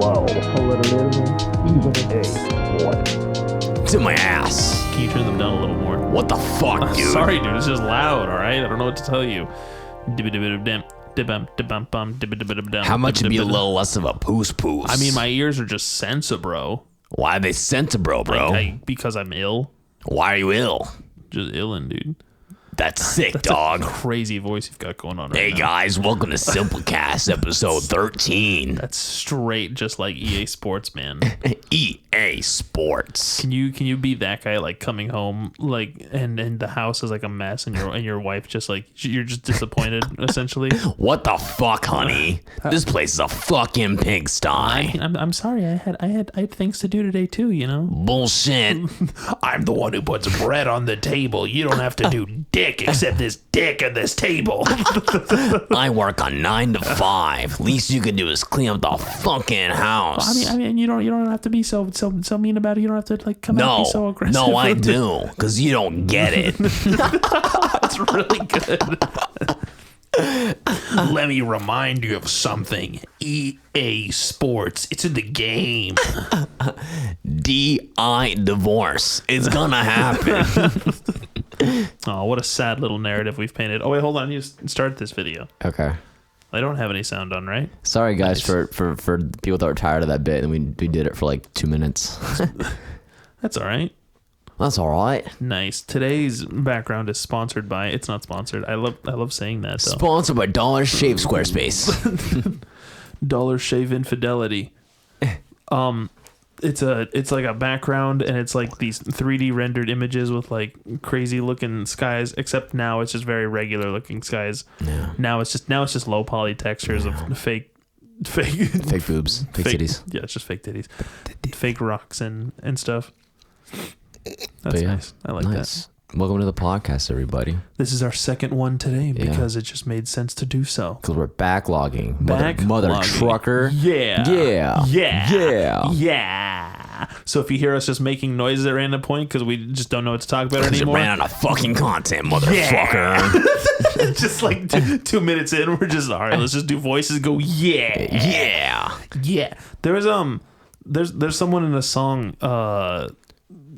12. Alliteration. Sport. To my ass. Can you turn them down a little more? What the fuck, dude? Sorry, dude. It's just loud, all right? I don't know what to tell you. How much would be a little less of a poos? I mean, my ears are just sensa, bro. Why are they sensible, bro? Because I'm ill. Why are you ill? Just illin', dude. That's sick, That's dog. A crazy voice you've got going on right Hey, now. guys. Welcome to Simplecast episode 13. That's straight just like EA Sports, man. EA Sports. Can you be that guy, like, coming home, like, and the house is like a mess, and your wife just, like, you're just disappointed, essentially? What the fuck, honey? This place is a fucking pigsty. I'm sorry. I had things to do today too, you know? Bullshit. I'm the one who puts bread on the table. You don't have to do dick except this dick at this table. I work a 9 to 5. Least you can do is clean up the fucking house. I mean, you don't have to be so mean about it. You don't have to, like, come out and be so aggressive. No, I do, because you don't get it. That's really good. Let me remind you of something. EA Sports. It's in the game. DI divorce. It's gonna happen. Oh, what a sad little narrative we've painted. Oh, wait, hold on. You start this video. Okay. I don't have any sound on, right? Sorry, guys, for people that were tired of that bit, and we did it for like 2 minutes. That's all right. That's all right. Nice. Today's background is sponsored by. It's not sponsored. I love saying that, though. Sponsored by Dollar Shave Squarespace. Dollar Shave Infidelity. It's like a background, and it's like these 3D rendered images with like crazy looking skies, except now it's just very regular looking skies. Yeah. Now it's just low poly textures of fake boobs, fake titties. Yeah, it's just fake titties. Fake rocks and stuff. That's But yeah, nice. I like that. Welcome to the podcast, everybody. This is our second one today because it just made sense to do so. Because we're backlogging. Backlogging. Mother trucker. Yeah. Yeah. Yeah. Yeah. Yeah. So if you hear us just making noises at random point because we just don't know what to talk about Because you anymore. ran out of fucking content, motherfucker. Yeah. Just like 2 minutes in, we're just, all right, let's just do voices. Go, yeah. Yeah. Yeah. There's someone in a song,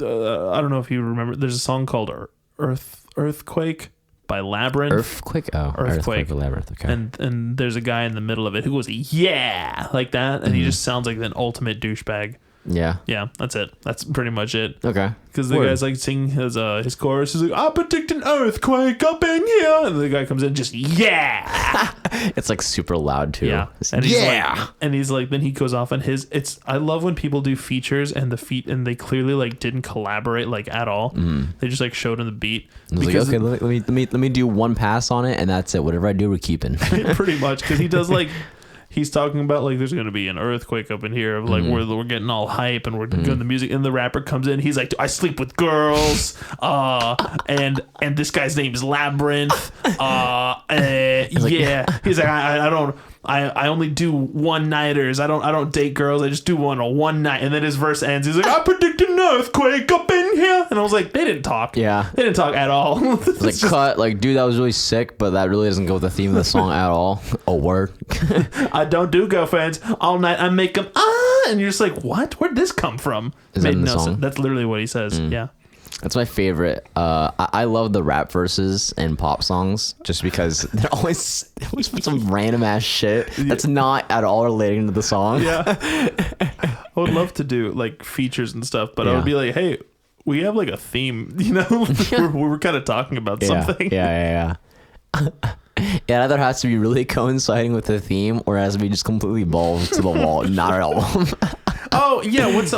I don't know if you remember. There's a song called Earthquake by Labyrinth. Earthquake? Oh, Earthquake. Labyrinth. Okay. And there's a guy in the middle of it who goes, yeah, like that. And he just sounds like an ultimate douchebag. Yeah. Yeah, that's it. That's pretty much it. Okay. Because the guy's like singing his chorus. He's like, I predict an earthquake up in here. And the guy comes in just, yeah. It's like super loud too. Yeah. And he's like, then he goes off on I love when people do features and they clearly like didn't collaborate like at all. They just like showed him the beat. I was like, okay, let me do one pass on it, and that's it. Whatever I do, we're keeping. Pretty much. Because he does like, he's talking about like there's gonna be an earthquake up in here, like we're getting all hype and we're doing the music, and the rapper comes in. He's like, I sleep with girls, and this guy's name is Labyrinth. Yeah. He's like, I only do one nighters. I don't date girls. I just do one night. And then his verse ends. He's like, I predict an earthquake up in here. And I was like, they didn't talk. Yeah. They didn't talk at all. It's like, cut. Like, dude, that was really sick, but that really doesn't go with the theme of the song at all. Oh, word. I don't do girlfriends all night. I make them and you're just like, what? Where'd this come from? Is that in the song? Sense. That's literally what he says. Yeah. That's my favorite. I love the rap verses and pop songs just because they're always some random ass shit that's not at all relating to the song. Yeah. I would love to do like features and stuff, but I would be like, hey, we have like a theme, you know? we're kind of talking about something. Yeah. It either has to be really coinciding with the theme or it has to be just completely balls to the wall. Not at all. Oh, yeah. What's,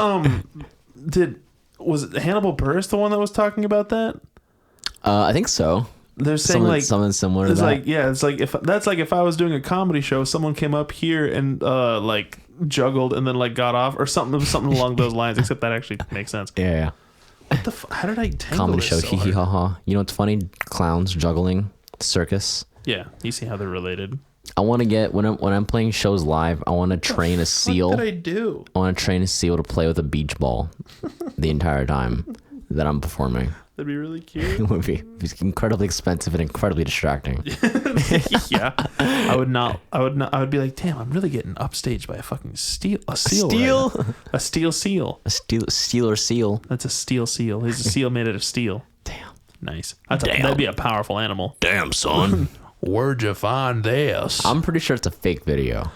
was it Hannibal Buress the one that was talking about that? I think so. They're saying like something similar to that. Like, yeah, it's like if I was doing a comedy show, someone came up here and like juggled and then like got off or something along those lines. Except that actually makes sense. Yeah. What the? How did I tangle comedy this show? So Hee hee ha ha. You know what's funny? Clowns juggling, circus. Yeah, you see how they're related. I want to get when I'm playing shows live. I want to train a seal. What did I do? I want to train a seal to play with a beach ball the entire time that I'm performing. That'd be really cute. It would be. It's incredibly expensive and incredibly distracting. Yeah. I would be like, damn, I'm really getting upstaged by a fucking seal. A seal? Steel? A steel seal. A steel or seal? That's a steel seal. He's a seal made out of steel. Damn. Nice. That'd be a powerful animal. Damn, son. Where'd you find this? I'm pretty sure it's a fake video.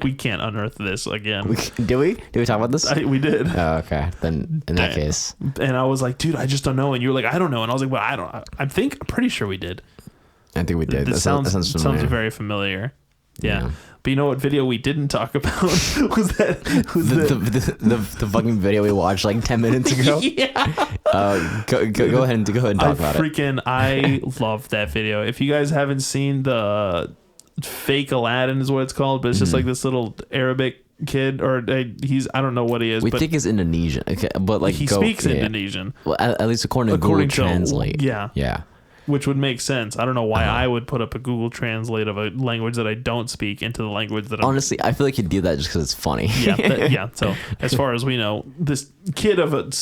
We can't unearth this again. Did we? Did we talk about this? We did. Oh, okay. Then in that case. And I was like, dude, I just don't know. And you were like, I don't know. And I was like, well, I'm pretty sure we did. I think we did. That sounds familiar. very familiar. Yeah. But you know what video we didn't talk about was the fucking video we watched like 10 minutes ago. Yeah. Go ahead and talk about it. I love that video. If you guys haven't seen the fake Aladdin is what it's called, but it's just like this little Arabic kid, or I don't know what he is. We but think it's Indonesian, okay, but like he speaks Indonesian. Well, at least according to Google Translate. Yeah. Which would make sense. I don't know why I would put up a Google Translate of a language that I don't speak into the language that Honestly, I feel like you do that just because it's funny. Yeah. So as far as we know, this kid of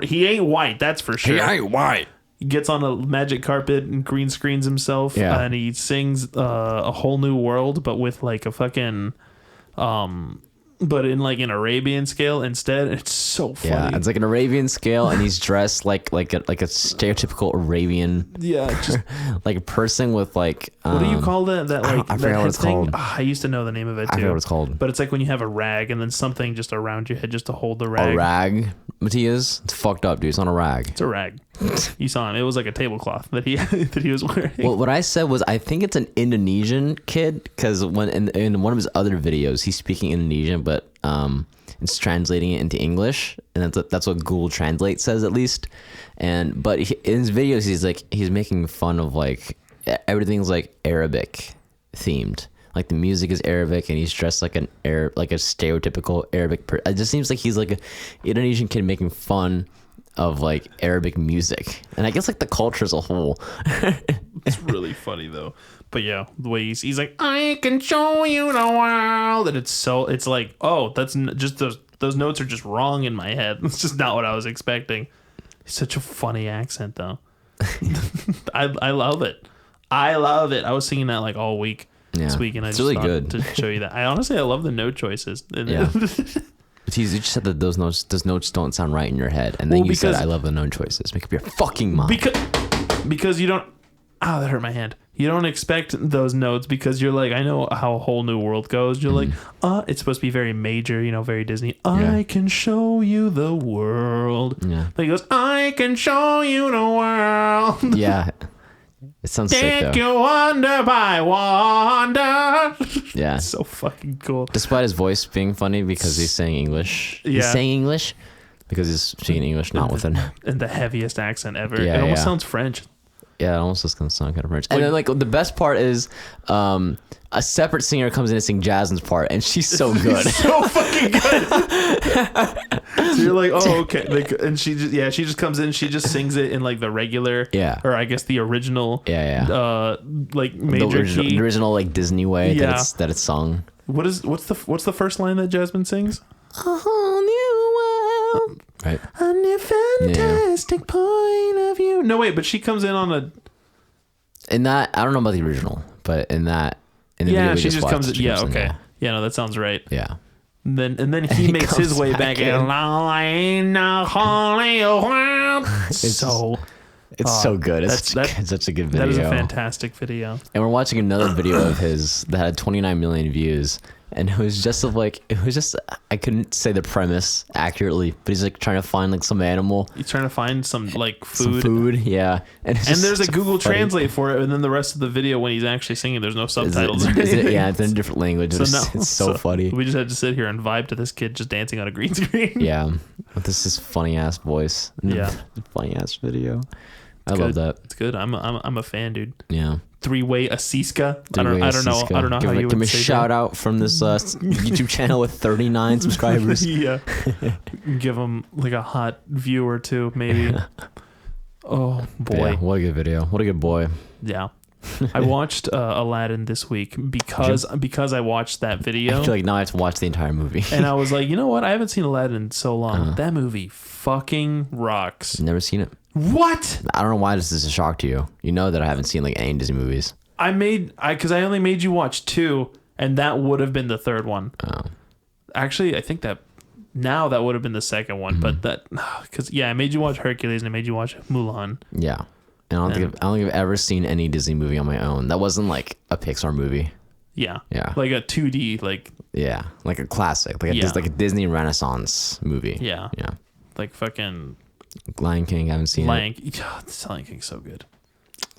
he ain't white. That's for sure. He ain't white. He gets on a magic carpet and green screens himself, and he sings a whole new world, but with like a fucking, but in like an Arabian scale instead. It's so funny. Yeah, it's like an Arabian scale, and he's dressed like a stereotypical Arabian. Yeah, just like a person with like. What do you call that? That like I forgot what it's called. I used to know the name of it too. I forgot what it's called. But it's like when you have a rag and then something just around your head just to hold the rag. A rag, Matthias. It's fucked up, dude. It's not a rag. It's a rag. You saw him. It was like a tablecloth that he was wearing. Well, what I said was I think it's an Indonesian kid because when in one of his other videos he's speaking Indonesian, but it's translating it into English, and that's what Google Translate says at least. And but in his videos he's making fun of like everything's like Arabic themed. Like the music is Arabic, and he's dressed like a stereotypical Arabic. It just seems like he's like an Indonesian kid making fun of like Arabic music, and I guess like the culture as a whole. It's really funny though. But yeah, the way he's like, I can show you the world, and it's like, oh, that's just those notes are just wrong in my head. It's just not what I was expecting. It's such a funny accent though. I love it. I was singing that like all week this week, and I just really thought good to show you that. I love the note choices. Yeah. You just said that those notes don't sound right in your head, and then you said, "I love the note choices." Make up your fucking mind. Because you don't. Oh, that hurt my hand. You don't expect those notes because you're like, I know how a whole new world goes. You're like, it's supposed to be very major, very Disney. I can show you the world. Yeah. Then he goes, I can show you the world. Yeah. It sounds sick though. Take you wonder by wonder. Yeah. So fucking cool. Despite his voice being funny because he's saying English. Yeah. He's saying English because he's speaking English, not with an... And the heaviest accent ever. Yeah, it almost sounds French. Yeah, it almost just gonna sound kind of French. And then like the best part is a separate singer comes in and sings Jasmine's part, and she's so good. So fucking good. So you're like, oh, okay. And she just comes in, she just sings it in like the regular, or I guess the original, like major key, the original like Disney way that it's sung. What's the first line that Jasmine sings? A whole new world. Right. A new fantastic point of view. No, wait, but she comes in on a... In that, I don't know about the original, but in the video she just comes in. Yeah, okay. Yeah, no, that sounds right. Yeah. And then he makes his way back in. It's so good. It's such a good video. That is a fantastic video. And we're watching another video of his that had 29 million views. And it was just I couldn't say the premise accurately, but he's like trying to find like some animal. He's trying to find some like food. Some food, yeah. And there's a Google Translate for it, and then the rest of the video when he's actually singing, there's no subtitles. It's in a different language. It's so funny. We just had to sit here and vibe to this kid just dancing on a green screen. Yeah, with this funny ass voice. Funny ass video. I love that. It's good. I'm a fan, dude. Yeah. Three-way Asiska. I don't know how you would say that. Give me a shout out from this YouTube channel with 39 subscribers. Yeah. Give him like a hot view or two, maybe. Oh boy. Yeah, what a good video. What a good boy. Yeah. I watched Aladdin this week because I watched that video. I feel like now I have to watch the entire movie. And I was like, you know what? I haven't seen Aladdin in so long. That movie fucking rocks. Never seen it. What? I don't know why this is a shock to you. You know that I haven't seen like any Disney movies. Because I only made you watch 2, and that would have been the third one. Oh. Actually, I think that would have been the second one, but because I made you watch Hercules and I made you watch Mulan. Yeah. And I don't think I've ever seen any Disney movie on my own. That wasn't like a Pixar movie. Yeah. Yeah. Like a 2D, like. Yeah. Like a classic. Like a Disney Renaissance movie. Yeah. Yeah. Like fucking. Lion King, I haven't seen it. Lion King's so good.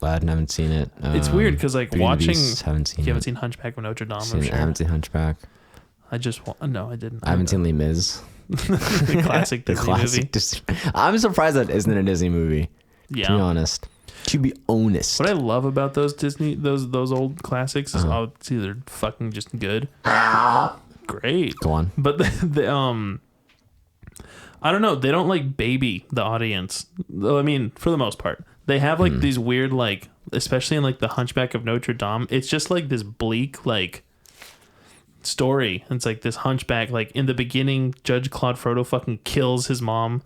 Aladdin, haven't seen it. It's weird because like Beauty and the watching. Beast, haven't seen You it. haven't seen Hunchback of Notre Dame, I'm I sure. haven't seen Hunchback. I didn't. I haven't seen Les Mis. The classic Disney movie. I'm surprised that isn't a Disney movie. Yeah. To be honest. What I love about those Disney, those old classics is it's either fucking just good. Great. Go on. But I don't know. They don't like baby the audience. I mean, for the most part, they have like these weird, like, especially in like the Hunchback of Notre Dame. It's just like this bleak, like, story. It's like this hunchback, like in the beginning, Judge Claude Frodo fucking kills his mom,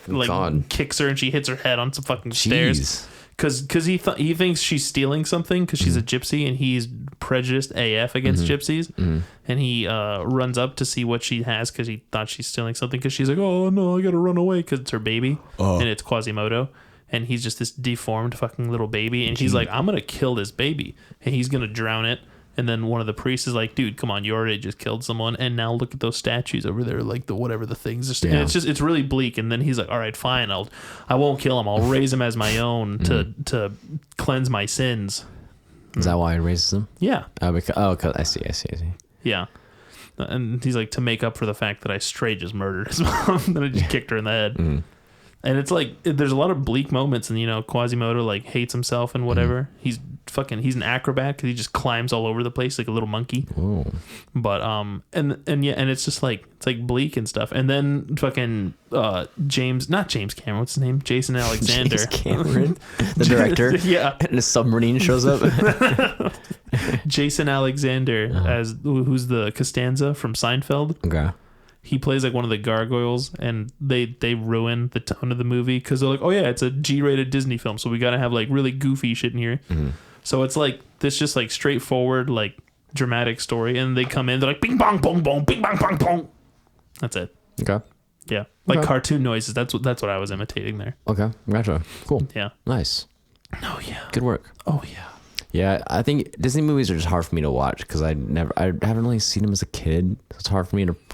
like God. Kicks her and she hits her head on some fucking stairs. Because he thinks she's stealing something because she's a gypsy and he's prejudiced AF against gypsies. And he runs up to see what she has because he thought she's stealing something because she's like, oh no, I gotta run away because it's her baby. And it's Quasimodo. And he's just this deformed fucking little baby. And he's like, I'm gonna kill this baby. And he's gonna drown it. And then one of the priests is like, dude, come on, you already just killed someone. And now look at those statues over there, like the whatever the things are. And it's really bleak. And then he's like, all right, fine. I won't kill him. I'll raise him as my own to cleanse my sins. Is that why he raises them? Yeah. Cause I see. Yeah. And he's like, to make up for the fact that I straight just murdered his mom. Then I just kicked her in the head. And it's like, there's a lot of bleak moments, and Quasimodo like hates himself and whatever. He's an acrobat because he just climbs all over the place like a little monkey. Ooh. But and it's just like, it's like bleak and stuff. And then fucking not James Cameron, what's his name? Jason Alexander. James Cameron, the director. Yeah. And a submarine shows up. Jason Alexander who's the Costanza from Seinfeld. Okay. He plays like one of the gargoyles, and they ruin the tone of the movie because they're like, oh yeah, it's a G-rated Disney film, so we gotta have like really goofy shit in here. So it's like this just like straightforward like dramatic story, and they come in, they're like bing bong bong bong, bing bong bong bong. That's it. Okay. Yeah, like cartoon noises. That's what I was imitating there. Okay. Gotcha. Cool. Yeah. Nice. Oh yeah. Good work. Oh yeah. Yeah, I think Disney movies are just hard for me to watch because I haven't really seen them as a kid. So it's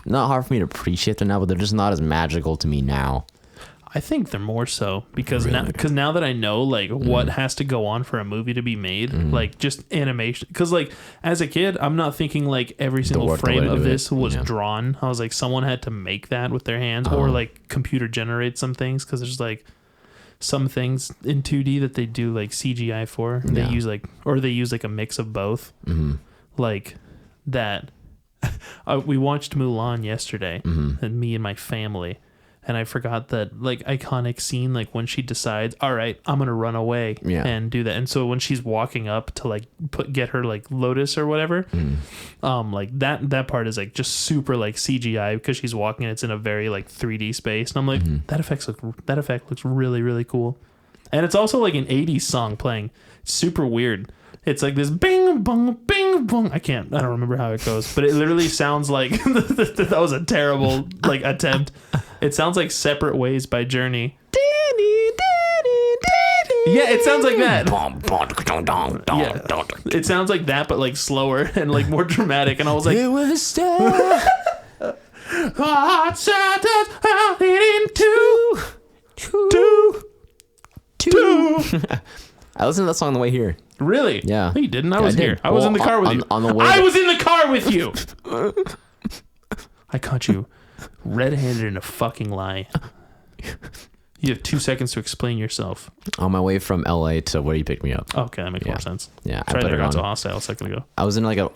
not hard for me to appreciate them now, but they're just not as magical to me now. I think they're more so because now that I know like what has to go on for a movie to be made, like just animation. Because like as a kid, I'm not thinking like every single frame of this was drawn. I was like, someone had to make that with their hands or like computer generate some things because there's like some things in 2D that they do like CGI for. They use like a mix of both. Like that. We watched Mulan yesterday, and me and my family, and I forgot that like iconic scene, like when she decides, all right, I'm gonna run away and do that. And so when she's walking up to like get her like lotus or whatever, like that part is like just super like CGI because she's walking and it's in a very like 3D space, and I'm like, that effect looks really really cool. And it's also like an 80s song playing. It's super weird. It's like this bing bong bing bong. I don't remember how it goes, but it literally sounds like that was a terrible like attempt. It sounds like Separate Ways by Journey. Yeah, it sounds like that. Yeah. It sounds like that, but like slower and like more dramatic. And I was like, it was a step. Two. I listened to that song on the way here. Really? Yeah. No, you didn't. I was here. I was in the car with you. On the way. I was in the car with you. I caught you red-handed in a fucking lie. You have 2 seconds to explain yourself. On my way from LA to where you picked me up. Okay, that makes more sense. Yeah, I tried to got so hostile a second ago. I was in like an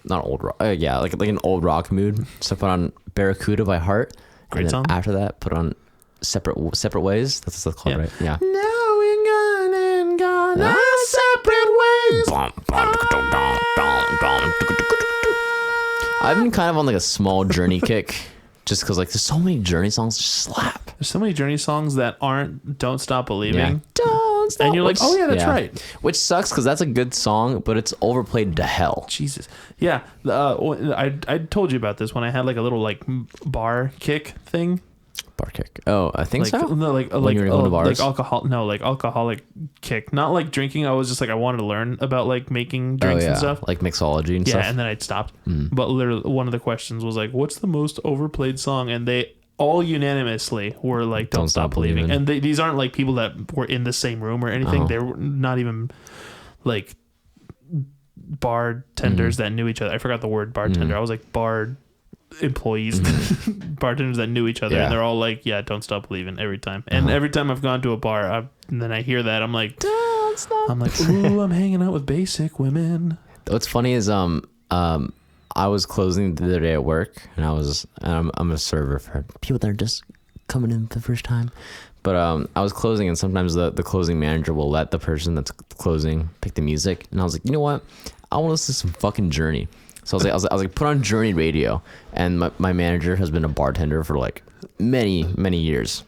not old rock. Like an old rock mood. So I put on Barracuda by Heart. Great and then song. After that, put on Separate Ways. That's what it's called, right? Yeah. Now we're gone our separate I've been kind of on like a small Journey kick, just because like there's so many Journey songs just slap. There's so many Journey songs that aren't "Don't Stop Believing." Yeah. Don't stop. And you're like, oh yeah, that's right. Which sucks because that's a good song, but it's overplayed to hell. Jesus. Yeah. I told you about this when I had like a little like bar kick thing. Bar kick. Oh, I think Like, so. no, like When you were going to bars? like alcoholic kick. Not like drinking. I was just like I wanted to learn about like making drinks and stuff. Like mixology and Yeah, stuff. and then I'd stopped. But literally, one of the questions was like, "What's the most overplayed song?" And they all unanimously were like, "Don't Stop Believing." And these aren't like people that were in the same room or anything. They were not even like bartenders that knew each other. I forgot the word bartender. I was like bar employees, bartenders that knew each other, and they're all like, "Yeah, Don't Stop Believing" every time. And every time I've gone to a bar, and then I hear that, I'm like, "Don't stop." I'm like, "Ooh, I'm hanging out with basic women." What's funny is I was closing the other day at work, and I'm a server for people that are just coming in for the first time. But I was closing, and sometimes the closing manager will let the person that's closing pick the music, and I was like, you know what? I want to listen to some fucking Journey. So I was like, put on Journey radio, and my manager has been a bartender for like many years,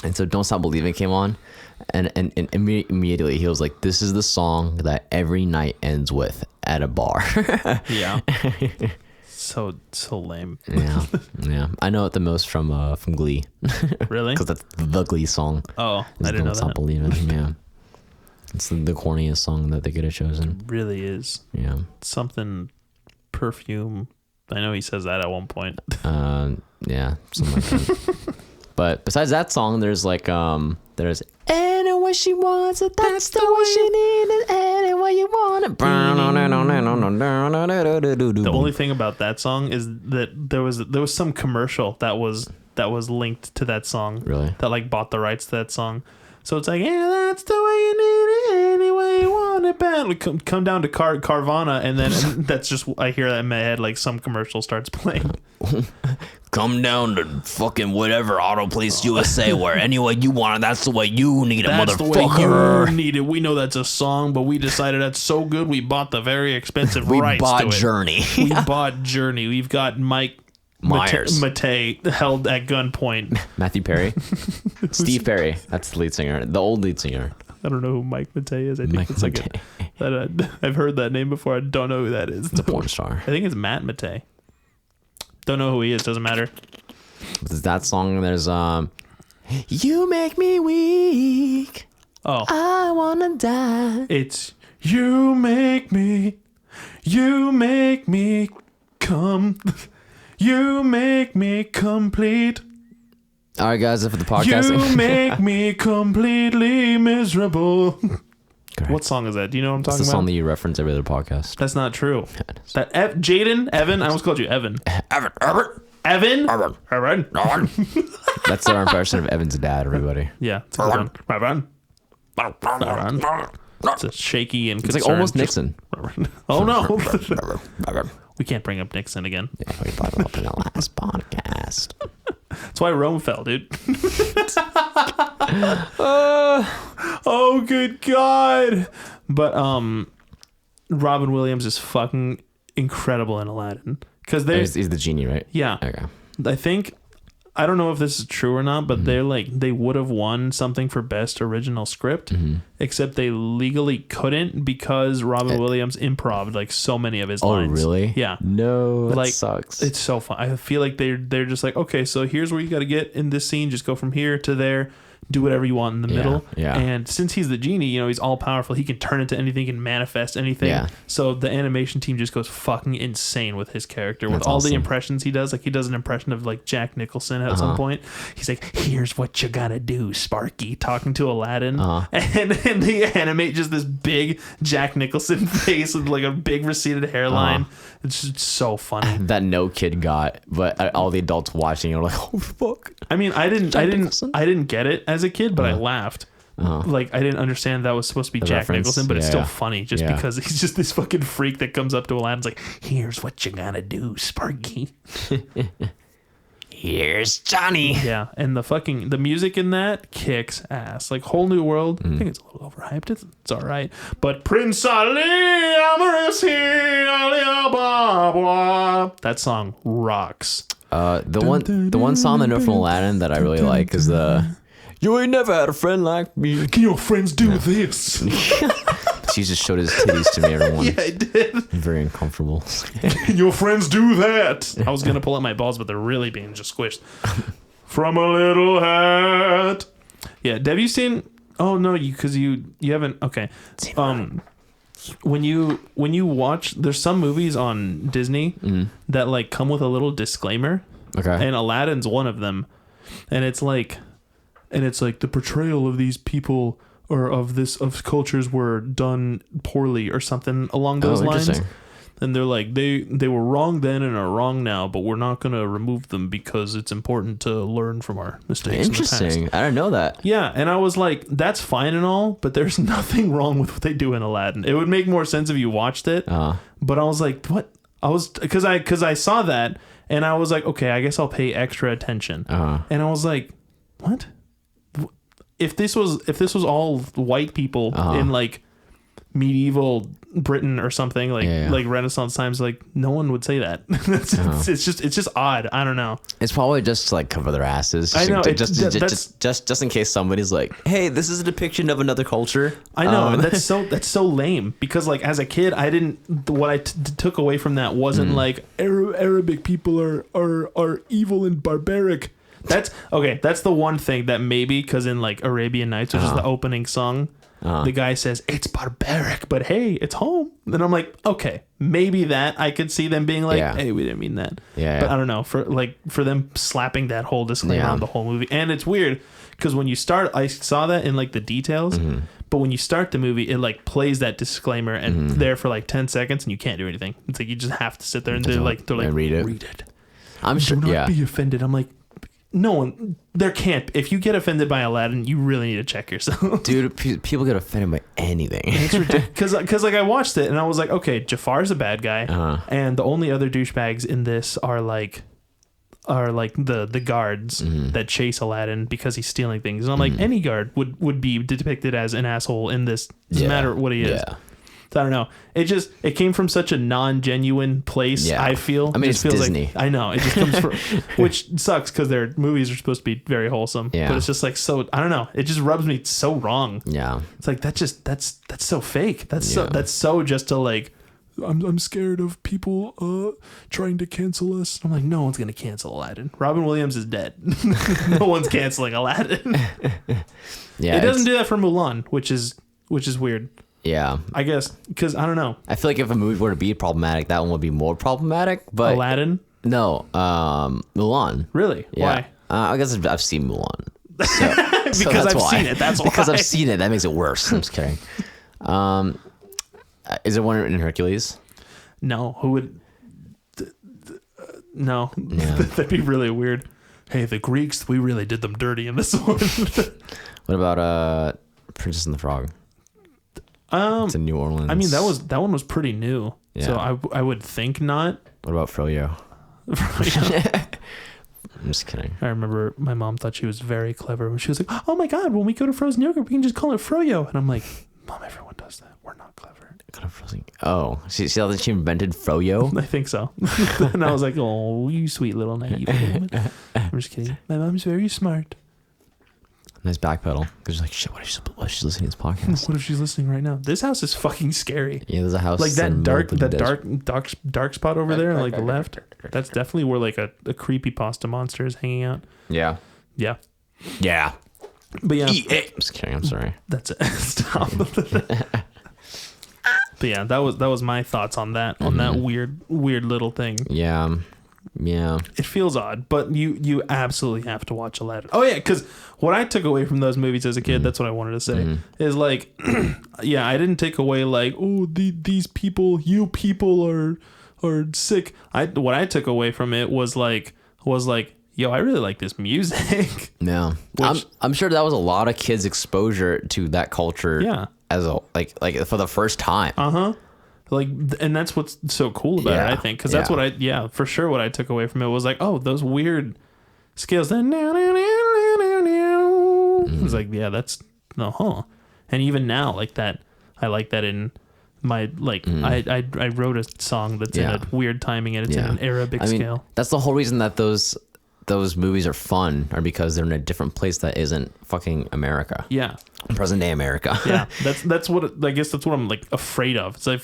and so Don't Stop Believing came on, and immediately he was like, this is the song that every night ends with at a bar. Yeah. So lame. yeah. I know it the most from Glee. Really? Because that's the Glee song. Oh, I didn't know Don't Stop that. Believing. Yeah. It's the corniest song that they could have chosen. It really is. Yeah. Something perfume. I know he says that at one point. Yeah, something like that. But besides that song, there's like there's any way she wants it, that's the way she needs it, any way you want it. The only thing about that song is that there was some commercial that was linked to that song. Really? That like bought the rights to that song. So it's like, yeah, that's the way you need it, any way you want it, bad. We come down to Carvana, and then that's just, I hear that in my head, like some commercial starts playing. Come down to fucking whatever Auto Place USA, where any way you want it, that's the way you need it, That's the motherfucker. way you need it. We know that's a song, but we decided that's so good, we bought the very expensive We rights bought to it. Journey. We bought Journey. We've got Mike Myers. Matei held at gunpoint. Matthew Perry? Steve Perry. That's the lead singer. The old lead singer. I don't know who Mike Matei is. I think Mike it's like Matei. I've heard that name before. I don't know who that is. He's a porn star. I think it's Matt Matei. Don't know who he is. Doesn't matter. There's that song. There's You Make Me Weak. Oh, I wanna die. it's you make me come. You make me complete. All right, guys, for the podcast. You make me completely miserable. Correct. What song is that? Do you know what I'm That's talking the song about? that you reference every other podcast. That's not true. It is. That Jaden, Evan. I almost called you Evan. Evan. That's our impression of Evan's dad, everybody. Yeah, it's a good one. Evan. It's a shaky and It's like almost Nixon. Oh no, we can't bring up Nixon again. Yeah, we brought it up in the last podcast. That's why Rome fell, dude. Oh, good God. But Robin Williams is fucking incredible in Aladdin. Because He's the genie, right? yeah. Okay. I think, I don't know if this is true or not, but they're like, they would have won something for best original script, except they legally couldn't because Robin Williams improv'd like so many of his lines. Oh, really? Yeah. No, that Like, sucks. It's so fun. I feel like they're just like, okay, so here's where you got to get in this scene. Just go from here to there. Do whatever you want in the middle. yeah. And since he's the genie, you know, he's all powerful. He can turn into anything, can manifest anything. Yeah. So the animation team just goes fucking insane with his character, with That's all the awesome. impressions he does. Like he does an impression of like Jack Nicholson at some point. He's like, "Here's what you gotta do, Sparky," talking to Aladdin, and they animate just this big Jack Nicholson face with like a big receded hairline. It's just so funny. That no kid got, but all the adults watching are like, "Oh fuck!" I mean, I Nicholson? didn't get it as a kid, but I laughed. Like I didn't understand that was supposed to be The Jack reference? Nicholson, but it's Yeah, still yeah. funny just Yeah. because he's just this fucking freak that comes up to Aladdin's like, "Here's what you gotta do, Sparky." Here's Johnny. Yeah, and the music in that kicks ass. Like Whole New World, I think it's a little overhyped. It's all right. But Prince Ali, that song rocks. The one song they know from Aladdin that I really like is the "You Ain't Never Had a Friend Like Me." Can your friends do this? He just showed his titties to me, everyone. Yeah, I did. I'm very uncomfortable. Can your friends do that? I was gonna pull out my balls, but they're really being just squished. From a little hat. Yeah, have you seen? Oh no, you haven't. Okay. When you watch, there's some movies on Disney that like come with a little disclaimer. Okay. And Aladdin's one of them, and it's like the portrayal of these people or of cultures were done poorly or something along those lines. And they're like, they were wrong then and are wrong now, but we're not going to remove them because it's important to learn from our mistakes. Interesting. I didn't know that. Yeah, and I was like, that's fine and all, but there's nothing wrong with what they do in Aladdin. It would make more sense if you watched it. But I was like, what? Because I saw that and I was like, okay, I guess I'll pay extra attention. And I was like, what? If this was all white people in like medieval Britain or something like Renaissance times, like no one would say that. It's just odd. I don't know. It's probably just to like cover their asses. I know. Just in case somebody's like, hey, this is a depiction of another culture. I know. And that's so lame because like as a kid, I didn't. What I took away from that wasn't like Arabic people are evil and barbaric. That's okay. That's the one thing that maybe because in like Arabian Nights, which is the opening song, the guy says it's barbaric, but hey, it's home. And I'm like, okay, maybe that I could see them being like, hey, we didn't mean that. But I don't know for them slapping that whole disclaimer on the whole movie, and it's weird because when you start, I saw that in like the details, but when you start the movie, it like plays that disclaimer and there for like 10 seconds, and you can't do anything. It's like you just have to sit there and they're like read it. I'm sure. Do not be offended. I'm like. No one, there can't. If you get offended by Aladdin, you really need to check yourself. Dude, people get offended by anything. It's ridiculous. Because like I watched it and I was like, okay, Jafar's a bad guy, and the only other douchebags in this are like the guards that chase Aladdin because he's stealing things. And I'm like, any guard would be depicted as an asshole in this. Doesn't matter what he is. Yeah. I don't know. It came from such a non-genuine place. Yeah. I feel. I mean, it's Disney. Like, I know. It just comes from, which sucks because their movies are supposed to be very wholesome. Yeah. But it's just like so. I don't know. It just rubs me so wrong. Yeah. It's like that's so fake. That's so just to like. I'm scared of people trying to cancel us. I'm like, no one's gonna cancel Aladdin. Robin Williams is dead. No one's canceling Aladdin. Yeah. It doesn't do that for Mulan, which is weird. Yeah, I guess because I don't know. I feel like if a movie were to be problematic, that one would be more problematic. But Aladdin, no, Mulan. Really? Yeah. Why? I guess I've seen Mulan. So, because I've seen it. That's why. Because I've seen it. That makes it worse. I'm just kidding. Is there one in Hercules? No. Who would? No. Yeah. That'd be really weird. Hey, the Greeks, we really did them dirty in this one. What about Princess and the Frog? It's in New Orleans. I mean, that one was pretty new. Yeah. So I would think not. What about Froyo? I'm just kidding. I remember my mom thought she was very clever when she was like, "Oh my God, when we go to frozen yogurt, we can just call it Froyo." And I'm like, "Mom, everyone does that. We're not clever." Oh, she invented Froyo? I think so. And I was like, "Oh, you sweet little naive woman." I'm just kidding. My mom's very smart. Nice backpedal. Because like, shit, what if she's listening to this podcast? What if she's listening right now? This house is fucking scary. Yeah, there's a house like that dark spot over there, like the left. That's definitely where like a creepy pasta monster is hanging out. Yeah. Yeah. Yeah. But yeah. I'm just kidding. I'm sorry. That's it. Stop. But yeah, that was my thoughts on that that weird little thing. Yeah. Yeah, it feels odd, but you absolutely have to watch Aladdin. Oh yeah, because what I took away from those movies as a kid, that's what I wanted to say, is like, yeah, I didn't take away like, oh, these people, you people are sick. What I took away from it was like, yo, I really like this music. Yeah, I'm sure that was a lot of kids' exposure to that culture. Yeah, as a like for the first time. Like, and that's what's so cool about it, I think, because that's what for sure what I took away from it was like, oh, those weird scales. Then it's like, yeah, that's and even now, like that, I like that in my like I wrote a song that's in a weird timing and it's in an Arabic scale. That's the whole reason that those movies are fun, are because they're in a different place that isn't fucking America. Yeah. Present day America. Yeah. That's what I guess that's what I'm like afraid of. It's like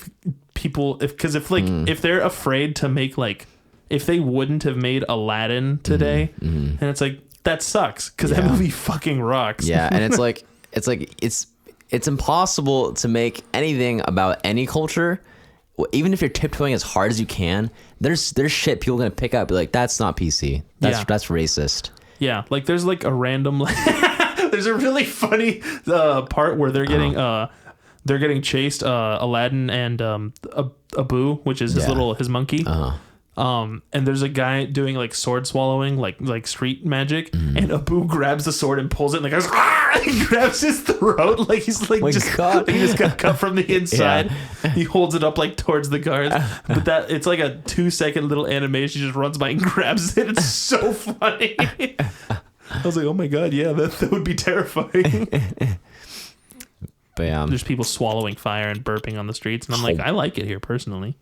people if they're afraid to make like if they wouldn't have made Aladdin today and it's like that sucks because that movie fucking rocks. Yeah, and it's impossible to make anything about any culture. Even if you're tiptoeing as hard as you can, there's shit people are gonna pick up. Be like, that's not PC. That's racist. Yeah, like there's like a random. There's a really funny part where they're getting chased. Aladdin and Abu, which is his monkey. And there's a guy doing like sword swallowing, like street magic, and Abu grabs the sword and pulls it, and the guy's he grabs his throat, like he's like he just got cut from the inside. Yeah. He holds it up like towards the guards, but that it's like a 2-second little animation. He just runs by and grabs it. It's so funny. I was like, oh my god, yeah, that would be terrifying. But there's people swallowing fire and burping on the streets, and I'm like, I like it here personally.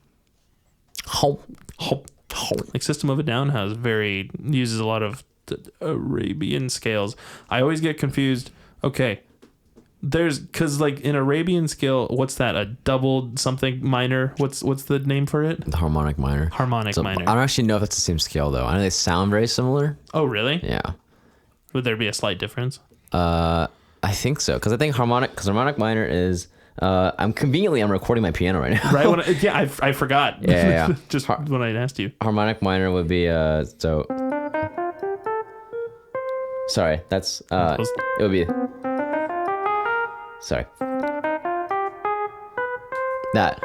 Like System of a Down uses a lot of Arabian scales. I always get confused. Okay, because like in Arabian scale, what's that? A double something minor? What's the name for it? The harmonic minor. Minor. I don't actually know if it's the same scale though. I know they sound very similar. Oh really? Yeah. Would there be a slight difference? I think so, because I think harmonic minor is. I'm recording my piano right now. Right when I forgot. Yeah. Just when I asked you. Harmonic minor would be so. Sorry, that's it would be. Sorry. That.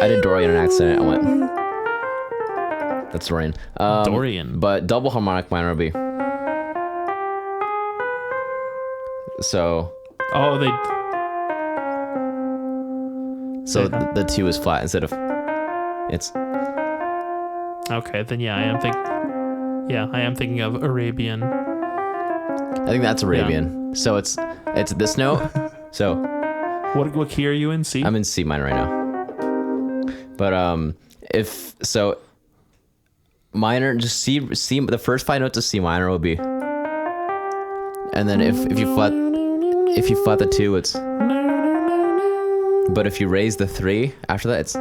I did Dorian on accident. I went. That's Dorian. Dorian. But double harmonic minor would be. So. Oh, So the 2 is flat instead of. It's. Okay, then I am thinking of Arabian. I think that's Arabian. Yeah. So it's this note. So. What key are you in? C? I'm in C minor right now. But if so. Minor, just C. The first 5 notes of C minor will be. And then if you flat the 2, it's. But if you raise the 3 after that, it's.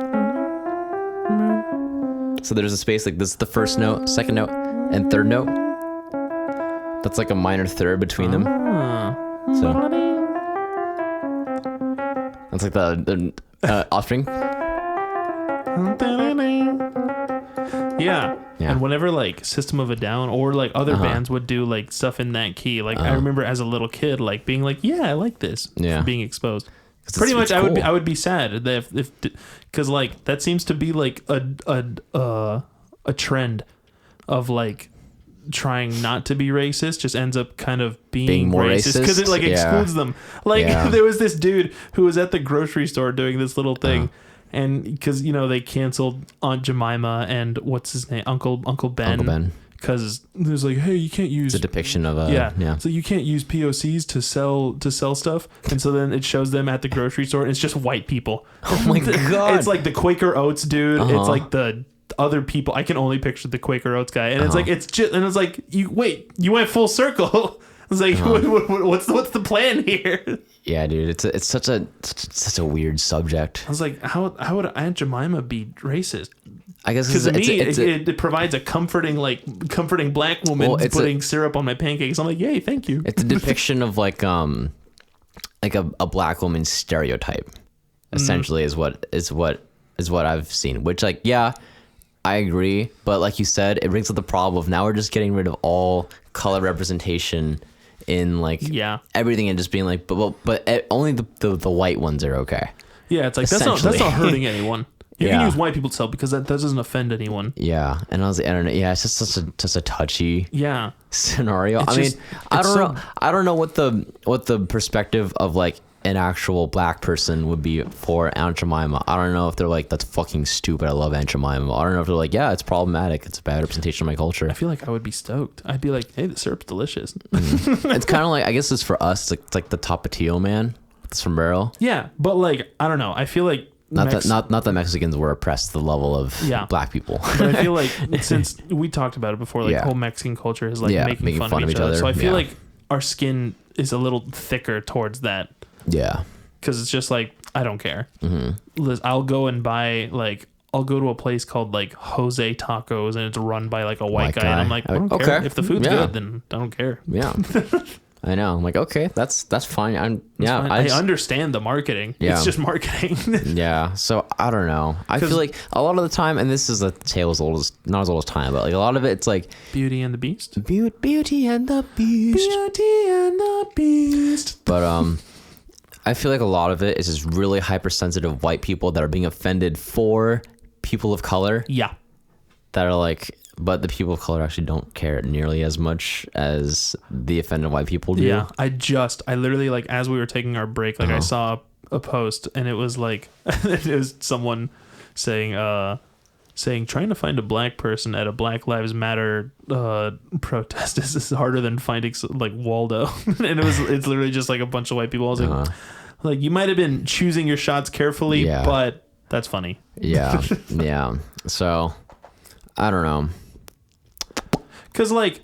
So there's a space like this is the first note, second note, and third note. That's like a minor third between them. So that's like the offspring. Yeah. And whenever like System of a Down or like other bands would do like stuff in that key, like I remember as a little kid like being like, yeah, I like this. Yeah. Being exposed. Pretty much, cool. I would be sad that if because like that seems to be like a trend of like trying not to be racist just ends up kind of being more racist because it like excludes them. Like there was this dude who was at the grocery store doing this little thing. And because, they canceled Aunt Jemima and what's his name? Uncle Ben. Because there's like, hey, you can't use... It's a depiction of... So you can't use POCs to sell stuff. And so then it shows them at the grocery store and it's just white people. Oh my God. It's like the Quaker Oats dude. It's like the other people. I can only picture the Quaker Oats guy. And it's like, you went full circle. It's like, what's the plan here? Yeah, dude, it's such a weird subject. I was like, how would Aunt Jemima be racist? I guess because to me it provides a comforting black woman putting syrup on my pancakes. I'm like, yay, thank you. It's a depiction of like a black woman stereotype. Essentially, is what I've seen. Which like I agree, but like you said, it brings up the problem of now we're just getting rid of all color representation in like everything and just being like, but only the white ones are okay. Yeah, it's like that's not hurting anyone. You can use white people to sell because that doesn't offend anyone. Yeah, and on the internet, it's just such a touchy scenario. I don't know what the perspective of like an actual black person would be for Aunt Jemima. I don't know if they're like, that's fucking stupid, I love Aunt Jemima. I don't know if they're like, yeah, it's problematic, it's a bad representation of my culture. I feel like I would be stoked. I'd be like, hey, the syrup's delicious. It's kind of like, I guess it's for us, it's like the Tapatio man, the sombrero. Yeah, but like, I don't know. I feel like Not that Mexicans were oppressed to the level of black people. But I feel like since we talked about it before, like whole Mexican culture is like making fun of each other. So I feel like our skin is a little thicker towards that. Yeah. Because it's just like, I don't care. I'll go and buy like, I'll go to a place called like Jose Tacos and it's run by like a white guy. And I'm like, I don't care. If the food's good, then I don't care. Yeah. I know. I'm like, okay, that's fine. Fine. I understand the marketing. Yeah. It's just marketing. Yeah. So I don't know. I feel like a lot of the time, and this is a tale as old as not as old as time, but like a lot of it, it's like Beauty and the Beast. Beauty and the Beast. Beauty and the Beast. But I feel like a lot of it is just really hypersensitive white people that are being offended for people of color. Yeah. That are like. But the people of color actually don't care nearly as much as the offended white people do. Yeah, I literally, like, as we were taking our break, like, I saw a post, and it was like, it was someone saying, trying to find a black person at a Black Lives Matter protest is harder than finding, like, Waldo. And it's literally just, like, a bunch of white people. I was like, you might have been choosing your shots carefully, but that's funny. Yeah, yeah. So, I don't know. Because, like,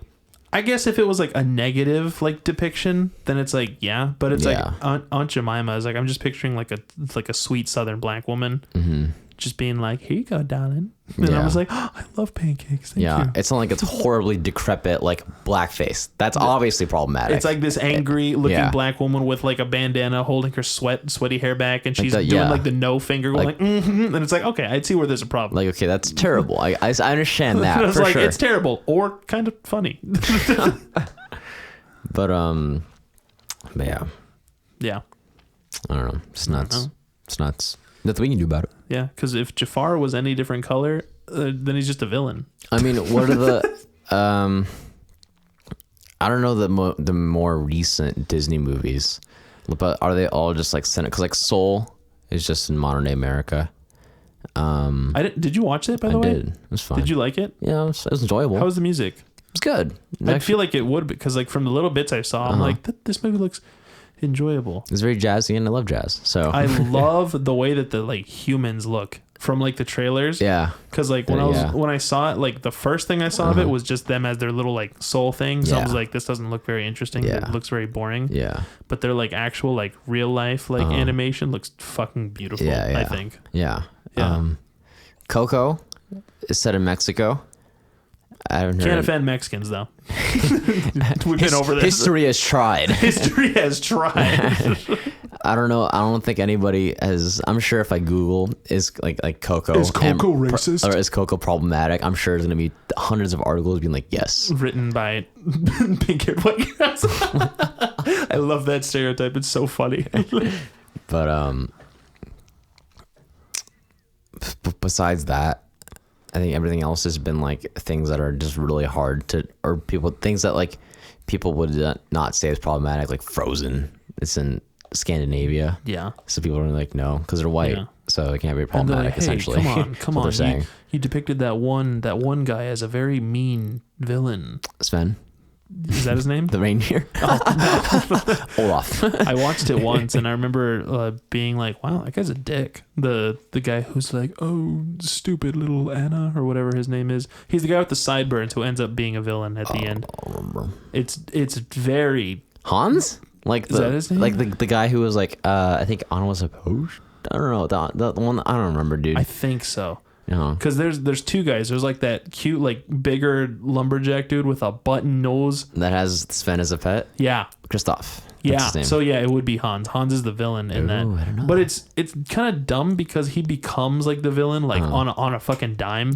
I guess if it was, like, a negative, like, depiction, then it's, like, yeah. But it's, like, Aunt Jemima is, like, I'm just picturing, like, a sweet Southern black woman just being like, here you go, darling. And I was like, oh, I love pancakes. Thank you. It's not like it's horribly decrepit, like, blackface. That's obviously problematic. It's like this angry looking black woman with, like, a bandana holding her sweaty hair back, and she's doing, like, the no finger, going, like and it's like, okay, I'd see where there's a problem. Like, okay, that's terrible. I understand that. I was like, it's terrible or kind of funny. But yeah. Yeah. I don't know. It's nuts. It's nuts. Nothing we can do about it. Yeah, because if Jafar was any different color, then he's just a villain. I mean, what are the... I don't know the more recent Disney movies, but are they all just like... Because like Soul is just in modern day America. Did you watch it, by the way? I did. It was fun. Did you like it? Yeah, it was enjoyable. How was the music? It was good. I feel like it would, because like from the little bits I saw, I'm like, this movie looks... enjoyable. It's very jazzy, and I love jazz. So I love the way that the like humans look from like the trailers. Yeah, because like when I saw it, like the first thing I saw of it was just them as their little like soul thing. So I was like, this doesn't look very interesting. It looks very boring. Yeah, but their like actual like real life like animation looks fucking beautiful. I think. Yeah. Coco is set in Mexico. I haven't Can't offend Mexicans though. We've been over this. History has tried. History has tried. I don't know. I don't think anybody has. I'm sure if I Google is like Coco. Is Coco racist? Or is Coco problematic? I'm sure there's gonna be hundreds of articles being like, yes. Written by pink-haired white guys. I love that stereotype. It's so funny. But besides that, I think everything else has been like things that are just really hard to, or things that like people would not say is problematic, like Frozen. It's in Scandinavia. Yeah. So people are like, no, because they're white. Yeah. So it can't be problematic, like, hey, essentially. Come on. You depicted that one guy as a very mean villain. Sven. Is that his name? The reindeer. Oh, no. Olaf. I watched it once, and I remember being like, "Wow, that guy's a dick." The guy who's like, "Oh, stupid little Anna," or whatever his name is. He's the guy with the sideburns who ends up being a villain at the end. I don't remember. It's very Hans. Like is that his name? Like the guy who was like, I think Anna was supposed. I don't know the one. I don't remember, dude. I think so. Because there's two guys. There's like that cute, like bigger lumberjack dude with a button nose that has Sven as a pet. Yeah, Christoph. Yeah. So yeah, it would be Hans. Hans is the villain in that. I don't know. But it's kind of dumb because he becomes like the villain like on a fucking dime.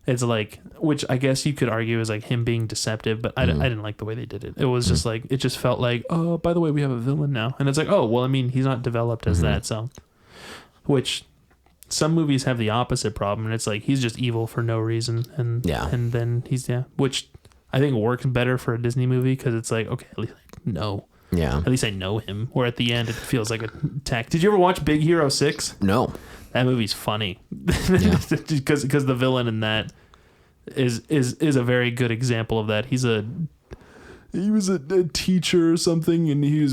It's like, which I guess you could argue is like him being deceptive, but I didn't like the way they did it. It was just like, it just felt like, oh, by the way, we have a villain now, and it's like, oh, well, I mean, he's not developed as that, so which. Some movies have the opposite problem, and it's like he's just evil for no reason, and then he's which I think works better for a Disney movie because it's like, okay, no, Yeah. At least I know him. Where at the end it feels like a attack. Did you ever watch Big Hero 6? No. That movie's funny. Yeah. Because the villain in that is a very good example of that. He was a teacher or something, and he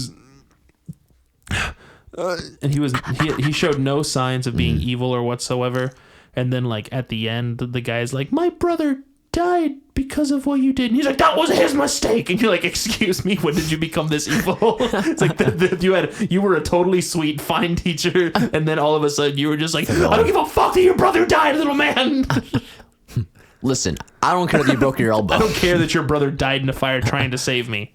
showed no signs of being evil or whatsoever. And then like at the end, the guy's like, my brother died because of what you did. And he's like, that was his mistake. And you're like, excuse me, when did you become this evil? It's like you were a totally sweet, fine teacher, and then all of a sudden you were just like, I don't give a fuck that your brother died, little man. Listen, I don't care that you broke your elbow. I don't care that your brother died in a fire trying to save me.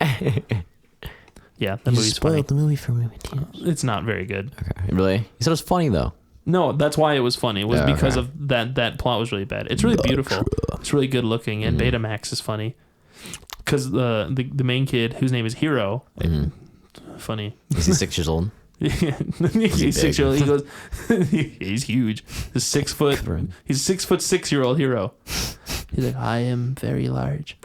Yeah, the movie's funny. Spoiled the movie for me. It's not very good. Okay. Really? You said it was funny though. No, that's why it was funny. It was Yeah, because okay. of that plot was really bad. It's really beautiful. It's really good looking, and Betamax is funny because the main kid, whose name is Hero, funny. Is he 6 years old? He's 6 year old. He goes, he's huge. He's 6 foot. He's 6'6" Hero. He's like, I am very large.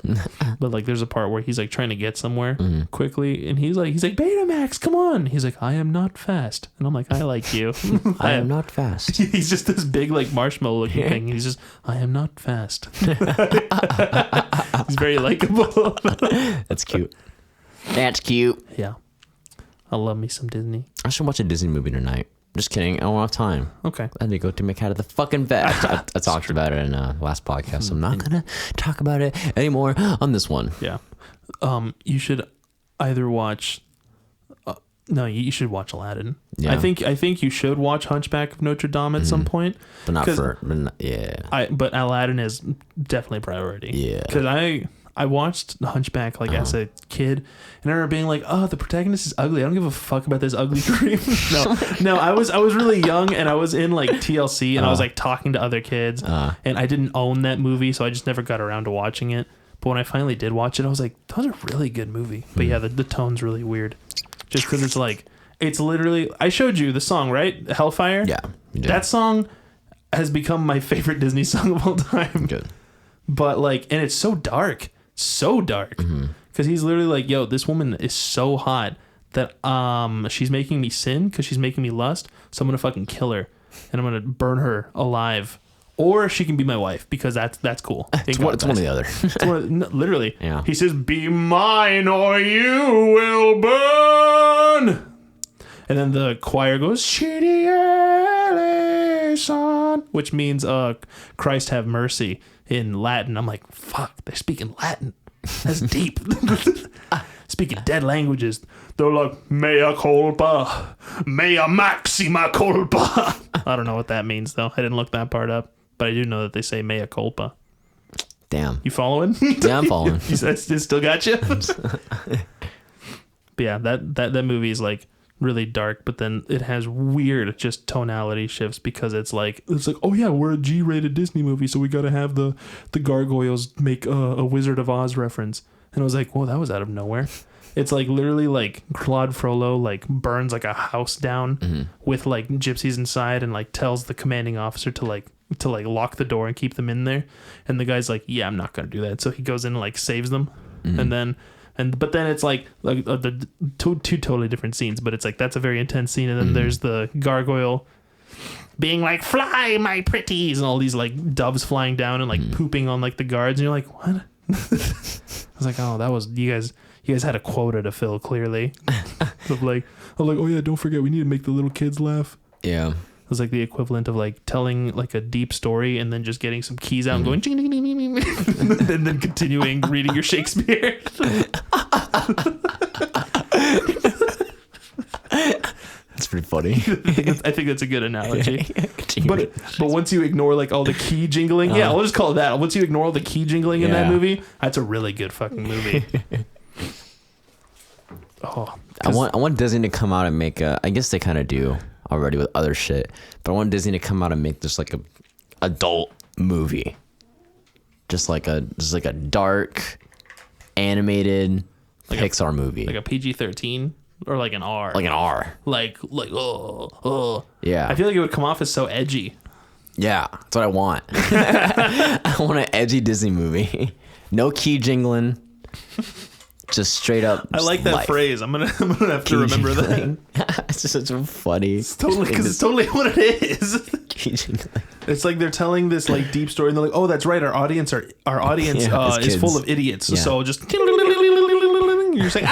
But like, there's a part where he's like trying to get somewhere quickly, and he's like, Betamax, come on. He's like, I am not fast, and I'm like, I like you. I am not fast. He's just this big like marshmallow looking thing. He's just, I am not fast. He's very likable. That's cute. That's cute. Yeah, I love me some Disney. I should watch a Disney movie tonight. Just kidding. I don't have time. Okay. I had to go to my cat at the fucking vet. I talked about it in the last podcast, so I'm not gonna talk about it anymore on this one. Yeah. You should either watch. No, you should watch Aladdin. Yeah. I think you should watch Hunchback of Notre Dame at some point. But not for. Yeah. But Aladdin is definitely priority. Yeah. Because I watched Hunchback like as a kid, and I remember being like, "Oh, the protagonist is ugly. I don't give a fuck about this ugly dream." No, I was really young, and I was in like TLC, and I was like talking to other kids, and I didn't own that movie, so I just never got around to watching it. But when I finally did watch it, I was like, "That was a really good movie." But yeah, the tone's really weird, just because it's literally. I showed you the song, right? Hellfire. Yeah. You did. That song has become my favorite Disney song of all time. Good. But like, and it's so dark. Because he's literally like, yo, this woman is so hot that she's making me sin because she's making me lust, so I'm gonna fucking kill her and I'm gonna burn her alive, or she can be my wife because that's cool. It's one or the other. Literally. Yeah. He says, be mine or you will burn. And then the choir goes, Shitty son, which means Christ have mercy in Latin. I'm like, fuck, they're speaking Latin. That's deep. Speaking dead languages. They're like, mea culpa, mea maxima culpa. I don't know what that means, though. I didn't look that part up. But I do know that they say mea culpa. Damn. You following? Yeah, I'm following. You said it still got you? But yeah, that movie is like really dark, but then it has weird just tonality shifts because it's like, oh yeah, we're a G-rated Disney movie, so we got to have the gargoyles make a Wizard of Oz reference. And I was like, whoa, that was out of nowhere. It's like literally like Claude Frollo like burns like a house down with like gypsies inside and like tells the commanding officer to lock the door and keep them in there. And the guy's like, yeah, I'm not gonna do that. So he goes in and like saves them, but then it's like the two totally different scenes, but it's like that's a very intense scene, and then there's the gargoyle being like, fly my pretties, and all these like doves flying down and like pooping on like the guards, and you're like, what? I was like, oh, that was you guys had a quota to fill clearly. Of like, oh yeah, don't forget we need to make the little kids laugh. Yeah. It was like the equivalent of like telling like a deep story and then just getting some keys out and going ching, ding, ding, ding, ding, and then continuing reading your Shakespeare. That's pretty funny. I think that's a good analogy. But once you ignore like all the key jingling, yeah, I'll just call it that. Once you ignore all the key jingling in that movie, that's a really good fucking movie. I want Disney to come out and make I guess they kind of do already with other shit, but I want Disney to come out and make just like a adult movie, just like a dark animated Pixar movie, like a PG-13 or like an R, like yeah. I feel like it would come off as so edgy. Yeah, that's what I want. I want an edgy Disney movie, no key jingling, just straight up. I like that life. phrase. I'm gonna have to remember that. It's just such a funny. It's totally what it is. It's like they're telling this like deep story, and they're like, "Oh, that's right. Our audience is full of idiots." Yeah. So just you're saying,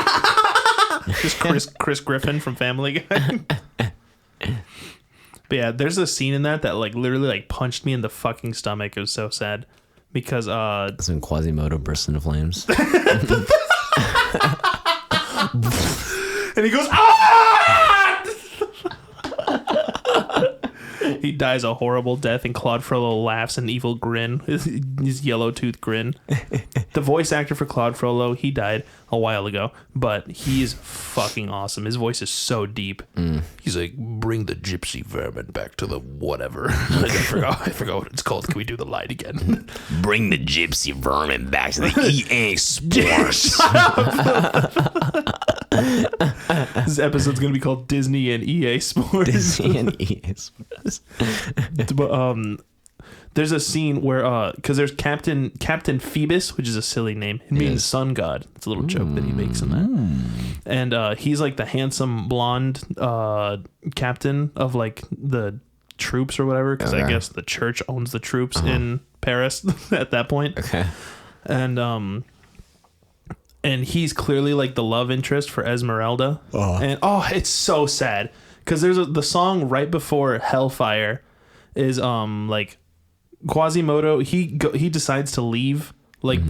just Chris Griffin from Family Guy. But yeah, there's a scene in that like literally like punched me in the fucking stomach. It was so sad because That's when Quasimodo bursts into flames. and he goes, ah! He dies a horrible death, and Claude Frollo laughs an evil grin, his yellow tooth grin. The voice actor for Claude Frollo, he died a while ago, but he is fucking awesome. His voice is so deep. He's like, bring the gypsy vermin back to the whatever. I forgot what it's called. Can we do the line again? Bring the gypsy vermin back to the EA Sports. This episode's gonna be called Disney and EA Sports. Disney and EA Sports. But there's a scene where because there's Captain Phoebus, which is a silly name. It means sun god. It's a little joke that he makes in that. And he's like the handsome blonde captain of like the troops or whatever, because I guess the church owns the troops in Paris at that point. Okay. And he's clearly like the love interest for Esmeralda. And it's so sad because there's the song right before Hellfire is like Quasimodo. He decides to leave. Like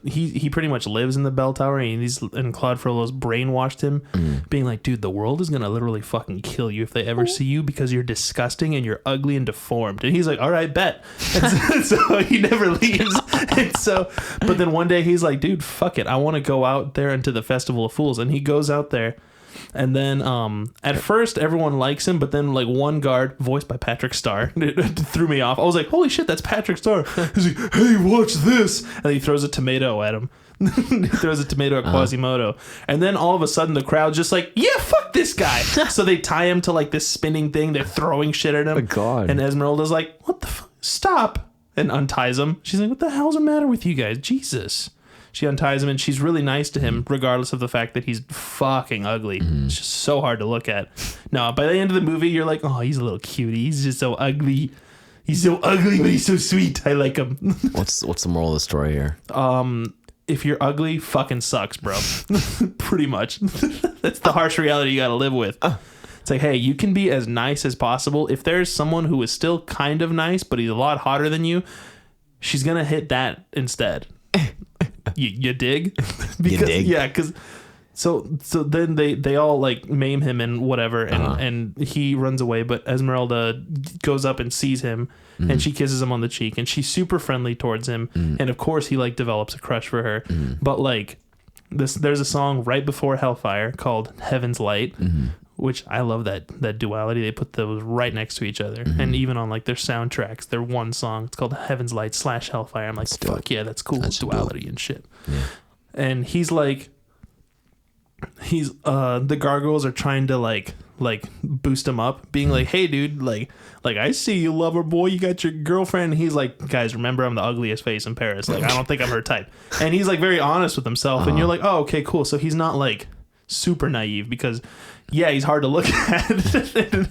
he pretty much lives in the bell tower, and Claude Frollo's brainwashed him, being like, dude, the world is gonna literally fucking kill you if they ever see you because you're disgusting and you're ugly and deformed. And he's like, all right, bet. And so he never leaves. And so, but then one day he's like, dude, fuck it, I want to go out there into the Festival of Fools, and he goes out there. And then at first everyone likes him, but then like one guard, voiced by Patrick Starr, it threw me off. I was like, holy shit, that's Patrick Starr. He's like, hey, watch this. And he throws a tomato at him. He throws a tomato at Quasimodo. And then all of a sudden the crowd's just like, yeah, fuck this guy. So they tie him to like this spinning thing. They're throwing shit at him. Oh, God. And Esmeralda's like, what the fuck? Stop. And unties him. She's like, what the hell's the matter with you guys? Jesus. She unties him, and she's really nice to him, regardless of the fact that he's fucking ugly. It's just so hard to look at. No, by the end of the movie, you're like, oh, he's a little cutie. He's just so ugly. He's so ugly, but he's so sweet. I like him. What's the moral of the story here? If you're ugly, fucking sucks, bro. Pretty much. That's the harsh reality you got to live with. It's like, hey, you can be as nice as possible. If there's someone who is still kind of nice, but he's a lot hotter than you, she's going to hit that instead. You dig? Because, yeah, because so then they all like maim him and whatever, and he runs away, but Esmeralda goes up and sees him, and she kisses him on the cheek, and she's super friendly towards him, and of course he like develops a crush for her. But like there's a song right before Hellfire called Heaven's Light, which I love that duality. They put those right next to each other, and even on like their soundtracks, their one song, it's called Heaven's Light / Hellfire. I'm like, fuck yeah, that's cool. That's duality dope. And shit. Yeah. And he's like, the gargoyles are trying to like boost him up, being like, hey dude, like I see you, lover boy, you got your girlfriend. And he's like, guys, remember I'm the ugliest face in Paris. Like I don't think I'm her type. And he's like very honest with himself, and you're like, oh, okay, cool. So he's not like super naive, because yeah, he's hard to look at. And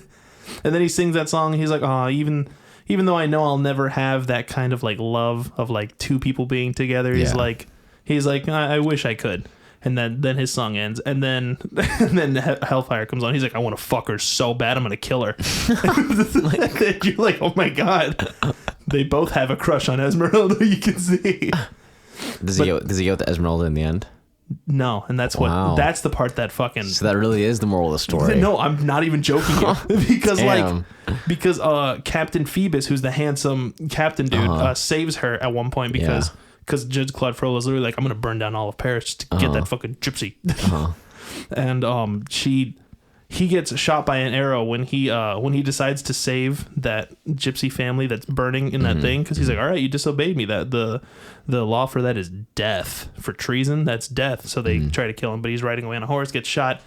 then he sings that song, and he's like, oh, even though I know I'll never have that kind of like love of like two people being together, he's like I wish I could. And then his song ends, and then Hellfire comes on. He's like, I want to fuck her so bad, I'm gonna kill her. And you're like, oh my god, they both have a crush on Esmeralda. You can see. Does he go with Esmeralda in the end? No, and that's that's the part that fucking. So that really is the moral of the story. No, I'm not even joking here. because Captain Phoebus, who's the handsome captain dude, saves her at one point because Judge Claude Frollo is literally like, I'm gonna burn down all of Paris just to get that fucking gypsy. And he gets shot by an arrow when he decides to save that gypsy family that's burning in that thing, because he's like, all right, you disobeyed me. That the law for that is death. For treason, that's death. So they try to kill him, but he's riding away on a horse, gets shot.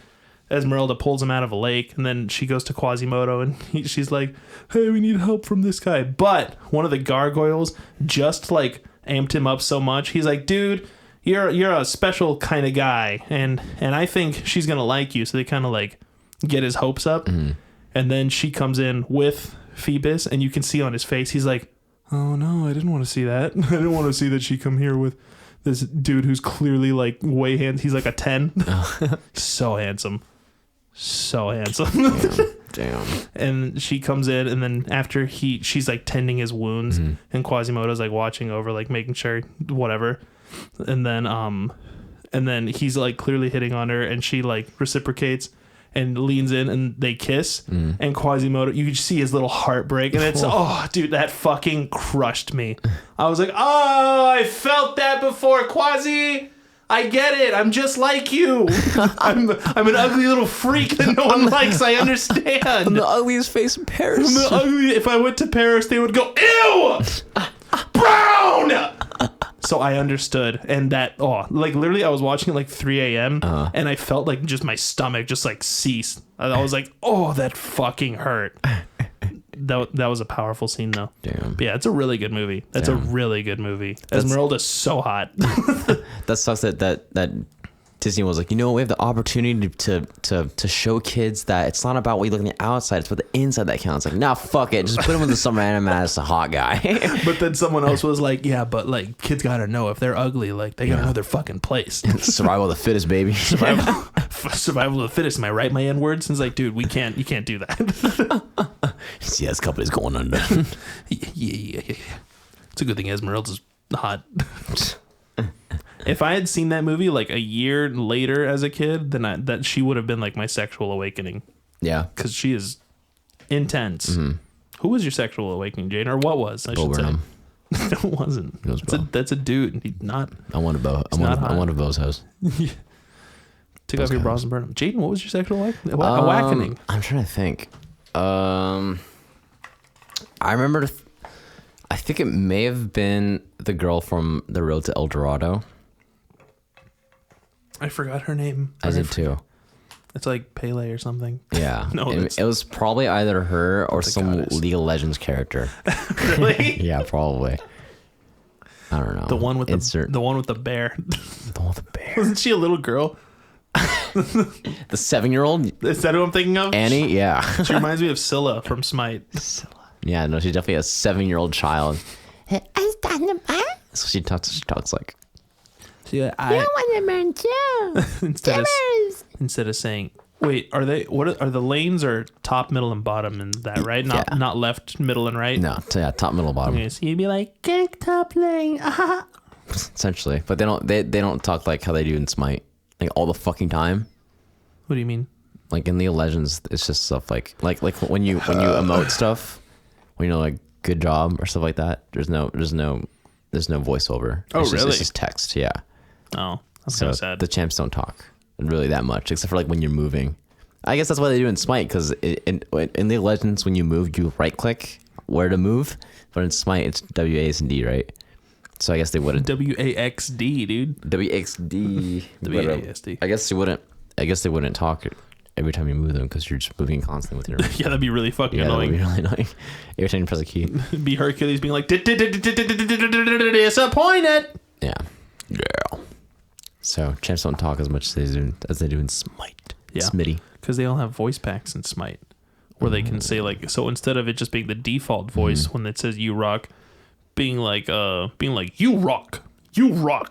Esmeralda pulls him out of a lake, and then she goes to Quasimodo, and she's like, hey, we need help from this guy. But one of the gargoyles just like amped him up so much, he's like, dude, you're a special kind of guy, and I think she's gonna like you. So they kind of like get his hopes up, and then she comes in with Phoebus, and you can see on his face he's like, oh no, I didn't want to see that. I didn't want to see that she come here with this dude who's clearly like way handsome. He's like a 10. So handsome. Damn. And she comes in, and then after she's like tending his wounds, and Quasimodo's like watching over, like making sure whatever. And then he's like clearly hitting on her, and she like reciprocates and leans in, and they kiss. And Quasimodo, you can see his little heart break, and it's oh dude, that fucking crushed me. I was like, oh, I felt that before, Quasi. I get it. I'm just like you. I'm an ugly little freak that no one likes. I understand. I'm the ugliest face in Paris. If I went to Paris, they would go, ew, brown. So I understood, and that like literally, I was watching it like 3 a.m. And I felt like just my stomach just like ceased. I was like, oh, that fucking hurt. That was a powerful scene though. Damn. But yeah, it's a really good movie. That's a really good movie. Esmeralda's so hot. That sucks that Disney was like, we have the opportunity to show kids that it's not about what you look on the outside, it's about the inside that counts. Like, nah, fuck it, just put him with the summer anime as a hot guy. But then someone else was like, yeah, but like kids gotta know if they're ugly, like they gotta know their fucking place. Survival of the fittest, baby. Survival of the fittest. Am I right? My N words. And it's like, dude, you can't do that. See, this company's going under. Yeah. It's a good thing Esmeralda's hot. If I had seen that movie like a year later as a kid, then that she would have been like my sexual awakening. Yeah, because she is intense. Who was your sexual awakening, Jane, or what was? I should say. No, it wasn't. That's a dude. He's not. I want to bow. I want to Bo's house. Take off your bras and burn them. Jaden, what was your sexual awakening? I'm trying to think. I remember. I think it may have been the girl from The Road to El Dorado. I forgot her name. I did too. It's like Pele or something. Yeah. No, it was probably either her or some League of Legends character. Really? Yeah, probably. I don't know. The one with the one with the bear. The one with the bear. Wasn't she a little girl? The 7-year-old? Is that who I'm thinking of? Annie? Yeah. She reminds me of Scylla from Smite. Yeah, no, she's definitely a 7-year-old child. So she talks like. Instead of saying, wait, are the lanes are top, middle, and bottom in that, right? Not left, middle, and right? No, top, middle, bottom. Okay, so you'd be like, get top lane. Essentially. But they don't talk like how they do in Smite. Like all the fucking time. What do you mean? Like in League of Legends, it's just stuff like when you emote stuff, when you know like good job or stuff like that. There's no voiceover. Oh, really? It's just text. Yeah. Oh, that's so sad. The champs don't talk really that much, except for like when you're moving. I guess that's why they do in Smite, because in League of Legends, when you move, you right click where to move, but in Smite it's WASD, right? So I guess they wouldn't. WAXD, dude. WXD. WASD. I guess they wouldn't talk every time you move them, because you're just moving constantly with your. Yeah, that'd be really fucking annoying. That'd be really annoying. Every time you press a key. It'd be Hercules being like, disappointed. Yeah. So champs don't talk as much as they do in Smite. Yeah. Smitty. Because they all have voice packs in Smite, where they can say like, so instead of it just being the default voice when it says you rock, being like you rock,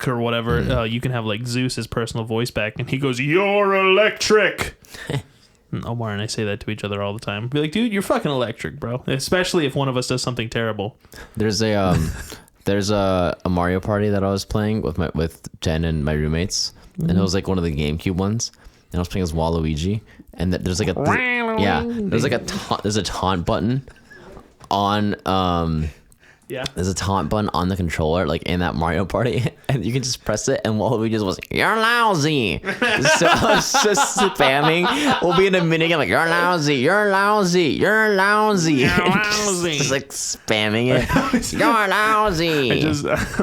or whatever, you can have like Zeus's personal voice back, and he goes, you're electric. And Omar and I say that to each other all the time. Be like, dude, you're fucking electric, bro. Especially if one of us does something terrible. There's a Mario Party that I was playing with Jen and my roommates, and it was like one of the GameCube ones, and I was playing as Waluigi, and there's like there's a taunt button on there's a taunt button on the controller, like in that Mario Party, and you can just press it, and Waluigi just was, you're lousy. So I was just spamming. We'll be in a minigame like, you're lousy, you're lousy, you're lousy. You're lousy. Just like spamming it. You're lousy. I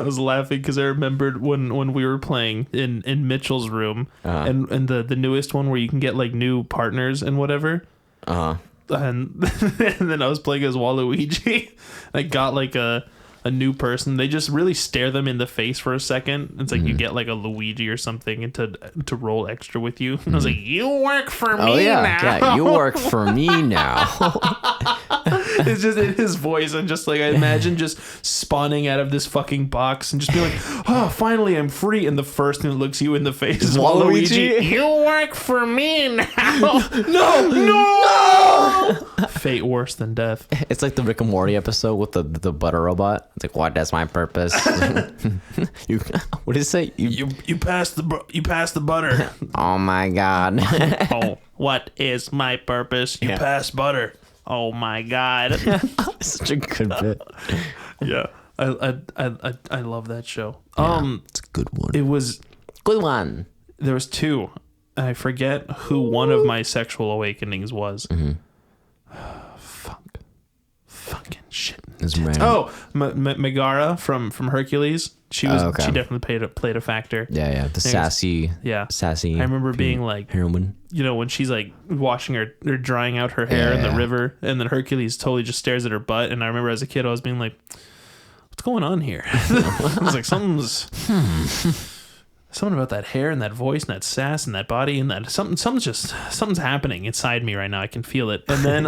was laughing because I remembered when we were playing in Mitchell's room, and the newest one where you can get like new partners and whatever. And then I was playing as Waluigi. I got like a a new person, they just really stare them in the face for a second. It's like you get like a Luigi or something and to roll extra with you. And I was like, you work for me now. Yeah, you work for me now. It's just in his voice. I'm just like, I imagine just spawning out of this fucking box and just being like, oh, finally I'm free. And the first thing that looks you in the face is Waluigi. You work for me now. No. Fate worse than death. It's like the Rick and Morty episode with the butter robot. It's like, what is my purpose? What did it say? You passed the butter. Oh my god. Oh, what is my purpose? You passed butter. Oh my god. Such a good bit. Yeah. I love that show. It's a good one. It was Good one. there was two. I forget who one of my sexual awakenings was. Fucking shit. It's random. Oh, Megara from Hercules. She was. okay. She definitely played a factor. Yeah. The sassy. Yeah. Sassy. I remember being like, heroine. you know, when she's like washing her or drying out her hair in the river, and then Hercules totally just stares at her butt. And I remember as a kid, I was being like, what's going on here? I was like, something about that hair and that voice and that sass and that body and that something's happening inside me right now. I can feel it. And then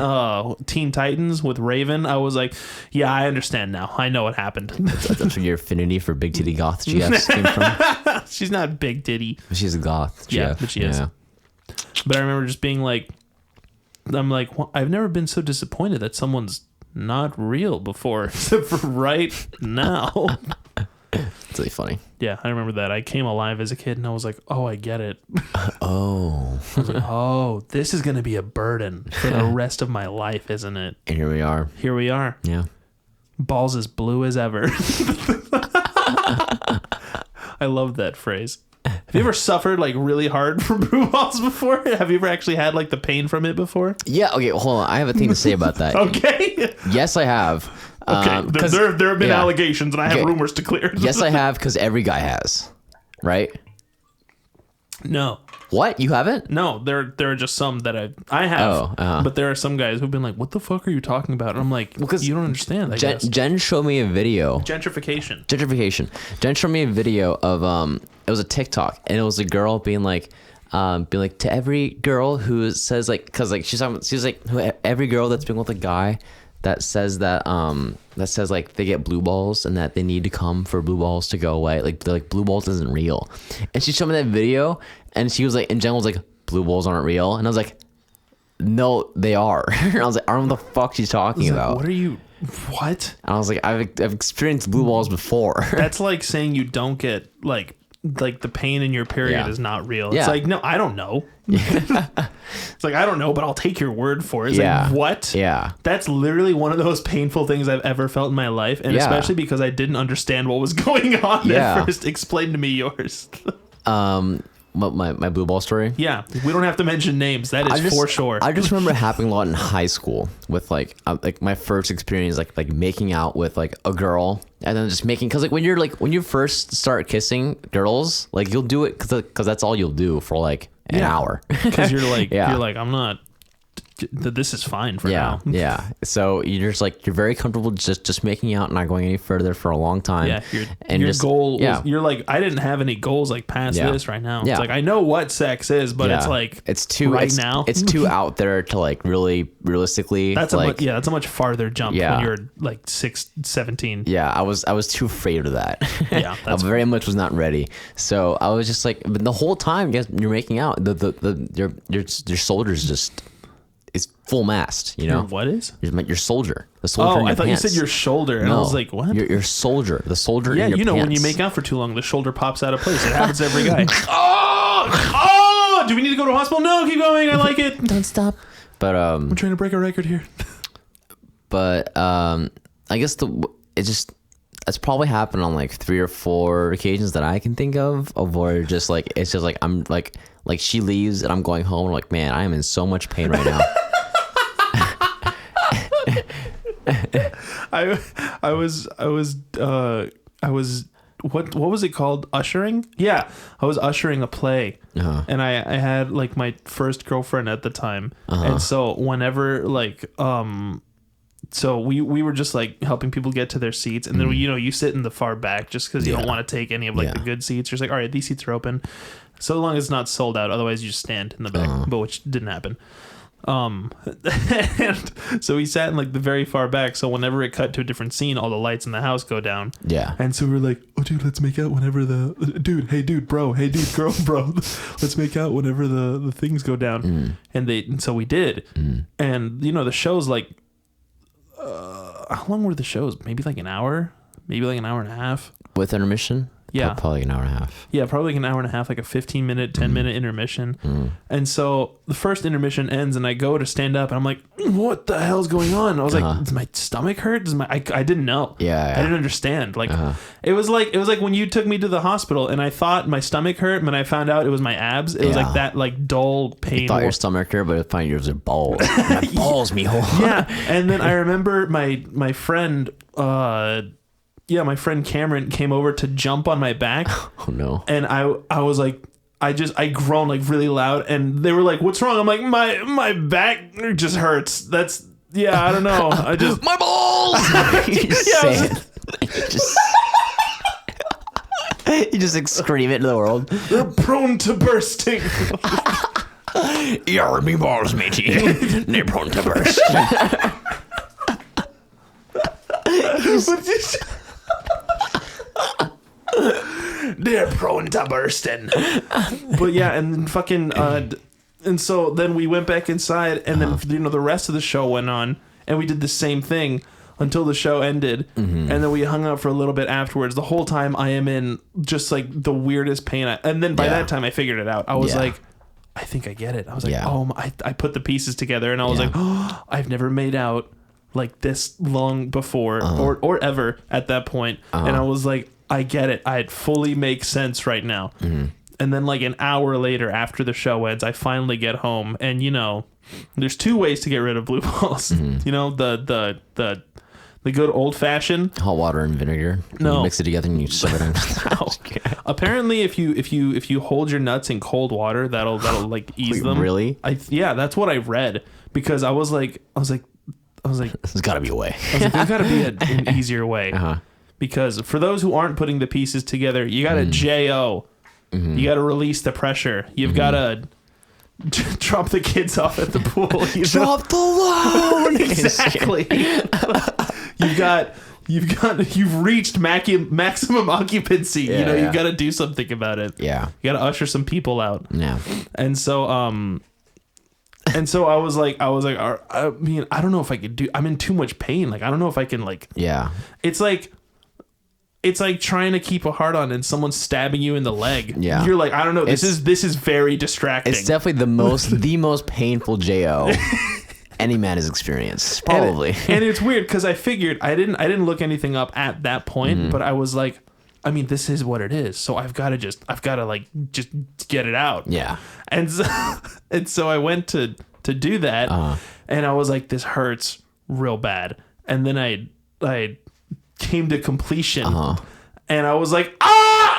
Teen Titans with Raven, I was like, yeah, I understand now. I know what happened. That's where your affinity for big titty goth GFs came from. She's not big titty. She's a goth GF. Yeah, but she is. But I remember just being like, I'm like, well, I've never been so disappointed that someone's not real before, except for right now. It's really funny. Yeah, I remember that. I came alive as a kid, and I was like, oh, I get it. Oh. I was like, oh, this is going to be a burden for the rest of my life, isn't it? And here we are. Here we are. Yeah. Balls as blue as ever. I love that phrase. Have you ever suffered like really hard from blue balls before? Have you ever actually had like the pain from it before? Yeah. Okay. Hold on. I have a thing to say about that. Okay. Yes, I have. Okay. There have been allegations, and I have rumors to clear. Yes, I have, because every guy has. Right? No. What? You haven't? No, there are just some that I have, but there are some guys who've been like, "What the fuck are you talking about?" And I'm like, "Because you don't understand." I guess. Jen showed me a video. Gentrification. Jen showed me a video of it was a TikTok, and it was a girl being like to every girl who says like, because like she's like every girl that's been with a guy that says that like they get blue balls and that they need to come for blue balls to go away. Like they're like, blue balls isn't real. And she showed me that video, and she was like, in general, was like, blue balls aren't real. And I was like, no, they are. And I was like, I don't know what the fuck she's talking about. What are you? What? And I was like, I've experienced blue balls before. That's like saying you don't get like the pain in your period is not real. It's like, no, I don't know. It's like, I don't know, but I'll take your word for it. It's like, what? Yeah. That's literally one of those painful things I've ever felt in my life. And especially because I didn't understand what was going on at first. Explain to me yours. My blue ball story? Yeah. We don't have to mention names. That is for sure. I just remember happening a lot in high school with like my first experience, like making out with like a girl, and then just making, because like when you first start kissing girls, like you'll do it because that's all you'll do for like an hour. Because you're like, I'm not, this is fine for now. Yeah. So you're just like, you're very comfortable just making out and not going any further for a long time. Yeah. Your goal was, you're like, I didn't have any goals like past this right now. It's like, I know what sex is, but it's like, it's too now. It's too out there to like really realistically. That's like, that's a much farther jump when you're like 17. Yeah. I was too afraid of that. Yeah. I very much was not ready. So I was just like, but the whole time you're making out, your shoulders just, it's full mast, you know. What is? Your soldier. The soldier. Oh, I thought pants. you said your shoulder, and I was like, what? Your soldier. The soldier. Yeah, in your pants. when you make out for too long, the shoulder pops out of place. It happens to every guy. Oh! Do we need to go to a hospital? No, keep going. I like it. Don't stop. But I'm trying to break a record here. But I guess that's probably happened on like 3 or 4 occasions that I can think of where it's just like I'm like she leaves and I'm going home and I'm like, man, I am in so much pain right now. I was what was it called? Ushering? Yeah, I was ushering a play, and I had like my first girlfriend at the time, and so whenever like so we were just like helping people get to their seats, and then you sit in the far back just because you don't want to take any of like the good seats. You're just like, all right, these seats are open, so long as it's not sold out. Otherwise, you just stand in the back, but which didn't happen. And so we sat in like the very far back. So whenever it cut to a different scene, all the lights in the house go down. Yeah. And so we're like, oh dude, let's make out whenever hey dude, bro, hey dude, girl, bro, let's make out whenever the things go down. And so we did. And the show's like, how long were the shows? Maybe like an hour, maybe like an hour and a half With intermission? Yeah. Probably an hour and a half. Yeah, probably like an hour and a half, like a 15-minute, 10-minute intermission. And so the first intermission ends, and I go to stand up, and I'm like, what the hell's going on? I was like, does my stomach hurt? I didn't know. Yeah. I didn't understand. Like, it was like when you took me to the hospital, and I thought my stomach hurt, and I found out it was my abs. It was like that, like, dull pain. You thought your stomach hurt, but I found yours are balls. My balls, mijo. Yeah. And then I remember my friend... my friend Cameron came over to jump on my back. Oh no. And I was like, I groaned like really loud, and they were like, what's wrong? I'm like, my back just hurts. I don't know. I just my balls. You just scream it into the world. They're prone to bursting. You're me balls, matey. They're prone to burst. They're prone to bursting. But yeah, and then fucking and so then we went back inside, and then the rest of the show went on, and we did the same thing until the show ended, and then we hung out for a little bit afterwards. The whole time I am in just like the weirdest pain, and then by that time I figured it out. I was like, I think I get it. I was like, I put the pieces together, and I was like, oh, I've never made out like this long before or ever at that point. And I was like, I get it. It fully makes sense right now. And then like an hour later, after the show ends, I finally get home, and there's two ways to get rid of blue balls. The good old fashioned hot water and vinegar. No. You mix it together and you shove it in. Apparently, if you hold your nuts in cold water, that'll like ease them. Really? That's what I read, because I was like, There's got to be a way. I was like, there's got to be an easier way. Because for those who aren't putting the pieces together, you got to JO. You got to release the pressure. You've got to drop the kids off at the pool. Drop the load. Exactly. You've reached maximum occupancy. You've got to do something about it. Yeah. You got to usher some people out. Yeah. And so I was like, I mean, I don't know if I could do. I'm in too much pain. Like, I don't know if I can. Like, yeah. It's like trying to keep a heart on and someone's stabbing you in the leg. Yeah. You're like, I don't know. This is very distracting. It's definitely the most painful JO any man has experienced. Probably. And it's weird because I figured I didn't look anything up at that point, but I was like, I mean, this is what it is. So I've got to like just get it out. Yeah. And so I went to do that, and I was like, this hurts real bad. And then I came to completion, and I was like,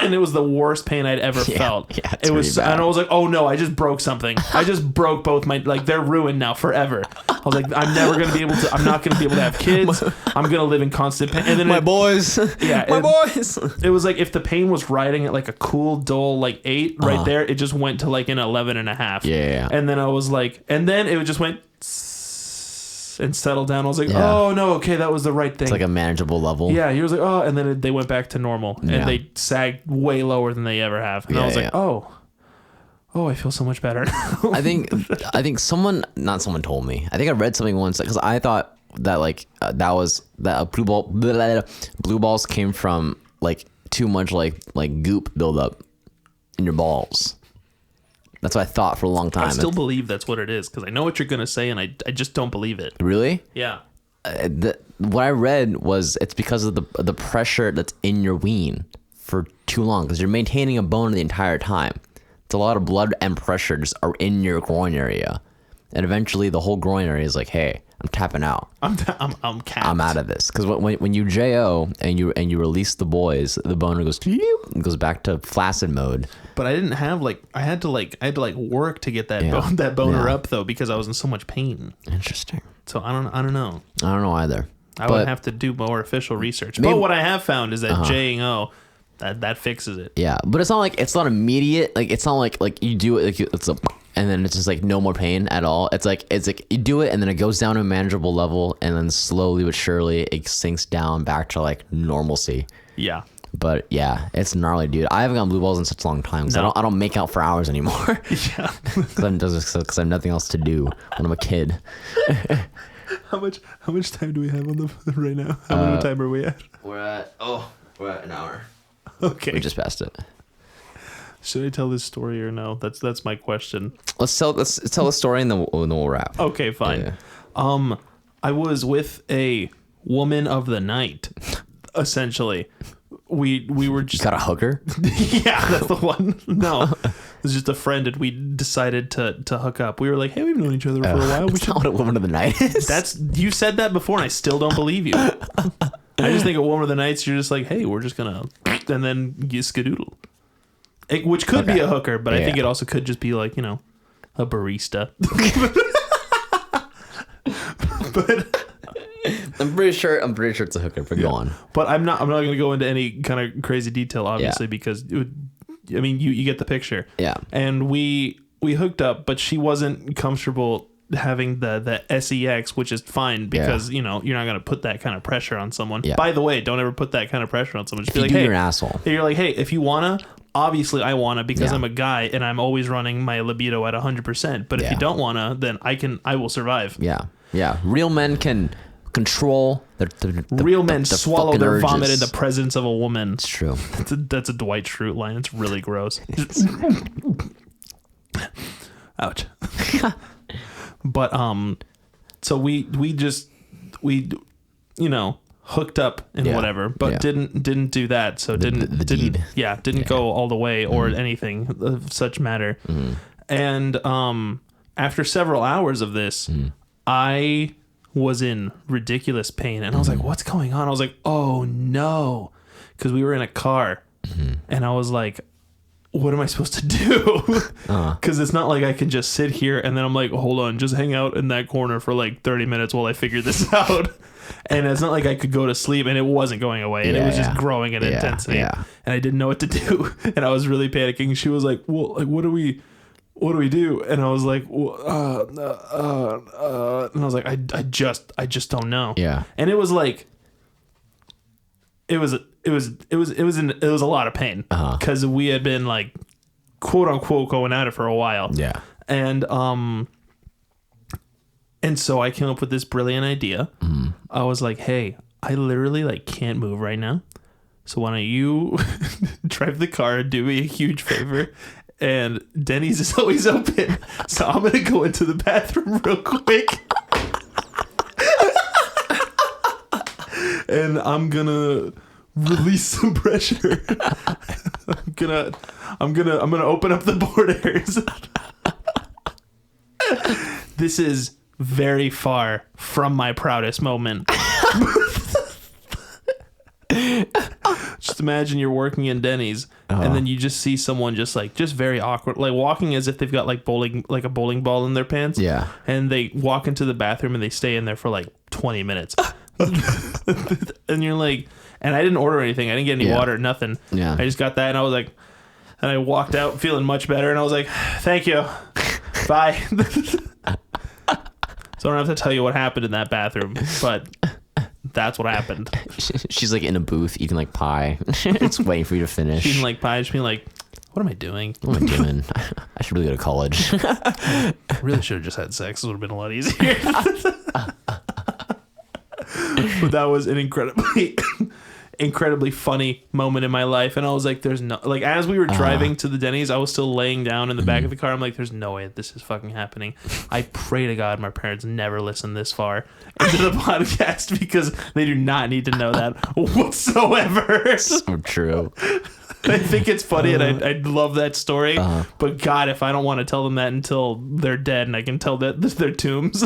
and it was the worst pain I'd ever felt. Yeah, it was, bad. and I was like, oh no, I just broke something. I just broke both my, like, they're ruined now forever. I was like, I'm not gonna be able to have kids. I'm gonna live in constant pain. And then my boys. It was like if the pain was riding at like a cool, dull, like 8 right there, it just went to like an 11.5. Yeah. And then I was like, and then it just went and settled down. I was like, oh no, okay, that was the right thing. It's like a manageable level. Yeah, he was like, oh, and then they went back to normal, and they sagged way lower than they ever have. And I was like, oh, I feel so much better. I think not someone told me. I think I read something once, because I thought that like blue balls came from like too much like goop buildup in your balls. That's what I thought for a long time. I still believe that's what it is, because I know what you're going to say, and I just don't believe it. Really? Yeah. What I read was it's because of the pressure that's in your ween for too long, because you're maintaining a bone the entire time. It's a lot of blood and pressure just are in your groin area, and eventually the whole groin area is like, hey, I'm tapping out. I'm capped. I'm out of this. Because when you JO and you release the boys, the boner goes back to flaccid mode. But I didn't have I had to work to get that boner up though, because I was in so much pain. Interesting. So I don't know. I don't know either. I would have to do more official research. But what I have found is that J and O, that fixes it. Yeah, but it's not immediate. Like it's not like you do it like and then it's just like no more pain at all. It's like you do it and then it goes down to a manageable level and then slowly but surely it sinks down back to like normalcy. Yeah. But yeah, it's gnarly, dude. I haven't gotten blue balls in such a long time because I don't make out for hours anymore. Yeah. Because I have nothing else to do when I'm a kid. How much time do we have on the right now? How much time are we at? We're at an hour. Okay. We just passed it. Should I tell this story or no? That's my question. Let's tell the story and then we'll wrap. Okay, fine. Yeah. I was with a woman of the night, essentially. We were just... You got a hooker? Yeah, that's the one. No, it was just a friend, and we decided to hook up. We were like, hey, we've known each other for a while. That's not what a woman of the night is. You said that before, and I still don't believe you. I just think a woman of the nights, you're just like, hey, we're just gonna... And then you skadoodle. Which could be a hooker, but I think it also could just be like, a barista. But... I'm pretty sure it's a hooker, but go on. But I'm not going to go into any kind of crazy detail, obviously, because you get the picture. Yeah. And we hooked up, but she wasn't comfortable having the sex, which is fine because you're not going to put that kind of pressure on someone. Yeah. By the way, don't ever put that kind of pressure on someone. Just be like, hey, hey, you're an asshole. You're like, hey, if you wanna, obviously I wanna because I'm a guy and I'm always running my libido at 100%. But if you don't wanna, then I will survive. Yeah. Yeah. Real men can control the real men swallow their urges. vomit in the presence of a woman. It's true. That's a Dwight Schrute line. It's really gross. Ouch. But so we hooked up and whatever, but didn't do that. So didn't go all the way or anything of such matter. Mm-hmm. And after several hours of this, I was in ridiculous pain, and I was like, what's going on? I was like, oh no, because we were in a car, and I was like, what am I supposed to do? Because it's not like I can just sit here and then I'm like, hold on, just hang out in that corner for like 30 minutes while I figure this out. And it's not like I could go to sleep, and it wasn't going away, and it was just growing in intensity. Yeah. And I didn't know what to do, and I was really panicking. She was like, well, like, what do we do? And I was like, well, and I was like, I just don't know. Yeah. And it was like, it was a lot of pain because we had been like, quote unquote, going at it for a while. Yeah. And so I came up with this brilliant idea. I was like, hey, I literally like can't move right now. So why don't you drive the car, do me a huge favor, and Denny's is always open. So I'm going to go into the bathroom real quick. And I'm going to release some pressure. I'm gonna open up the borders. This is very far from my proudest moment. Just imagine you're working in Denny's and then you just see someone just very awkward, like walking as if they've got like a bowling ball in their pants. Yeah. And they walk into the bathroom and they stay in there for like 20 minutes. And you're like, and I didn't order anything. I didn't get any water, nothing. Yeah. I just got that, and I was like, and I walked out feeling much better, and I was like, thank you. Bye. So I don't have to tell you what happened in that bathroom, but that's what happened. She's like in a booth eating like pie. It's waiting for you to finish. Eating like pie, just being like, what am I doing? What am I doing? I should really go to college. I really should have just had sex. It would have been a lot easier. But that was an incredibly funny moment in my life, and I was like, there's no, like, as we were driving to the Denny's, I was still laying down in the back of the car. I'm like, there's no way this is fucking happening. I pray to God my parents never listen this far into the podcast, because they do not need to know that whatsoever. So true. I think it's funny, and I love that story. But God, if I don't want to tell them that until they're dead, and I can tell that their tombs.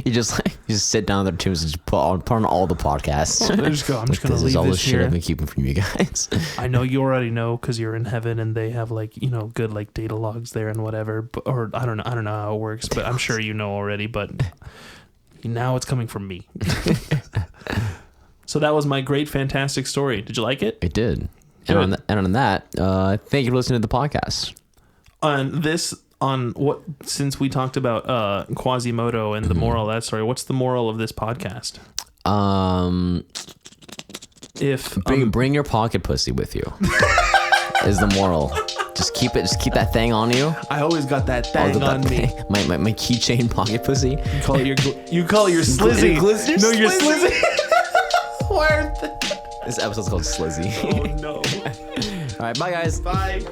You just sit down at their tombs and just put on all the podcasts. I'm just gonna leave all this shit here. I've been keeping from you guys. I know you already know because you're in heaven, and they have like, good like data logs there and whatever. But, or I don't know how it works, but I'm sure you know already. But Now it's coming from me. So that was my great, fantastic story. Did you like it? It did. Good. And on that, thank you for listening to the podcast. Since we talked about Quasimodo and the moral of that story, what's the moral of this podcast? Bring your pocket pussy with you is the moral. Just keep that thing on you. I always got that thing on me. My keychain pocket pussy. You call it your slizzy. No, your slizzy. Why aren't they? This episode's called Slizzy. Oh no. All right, bye guys. Bye.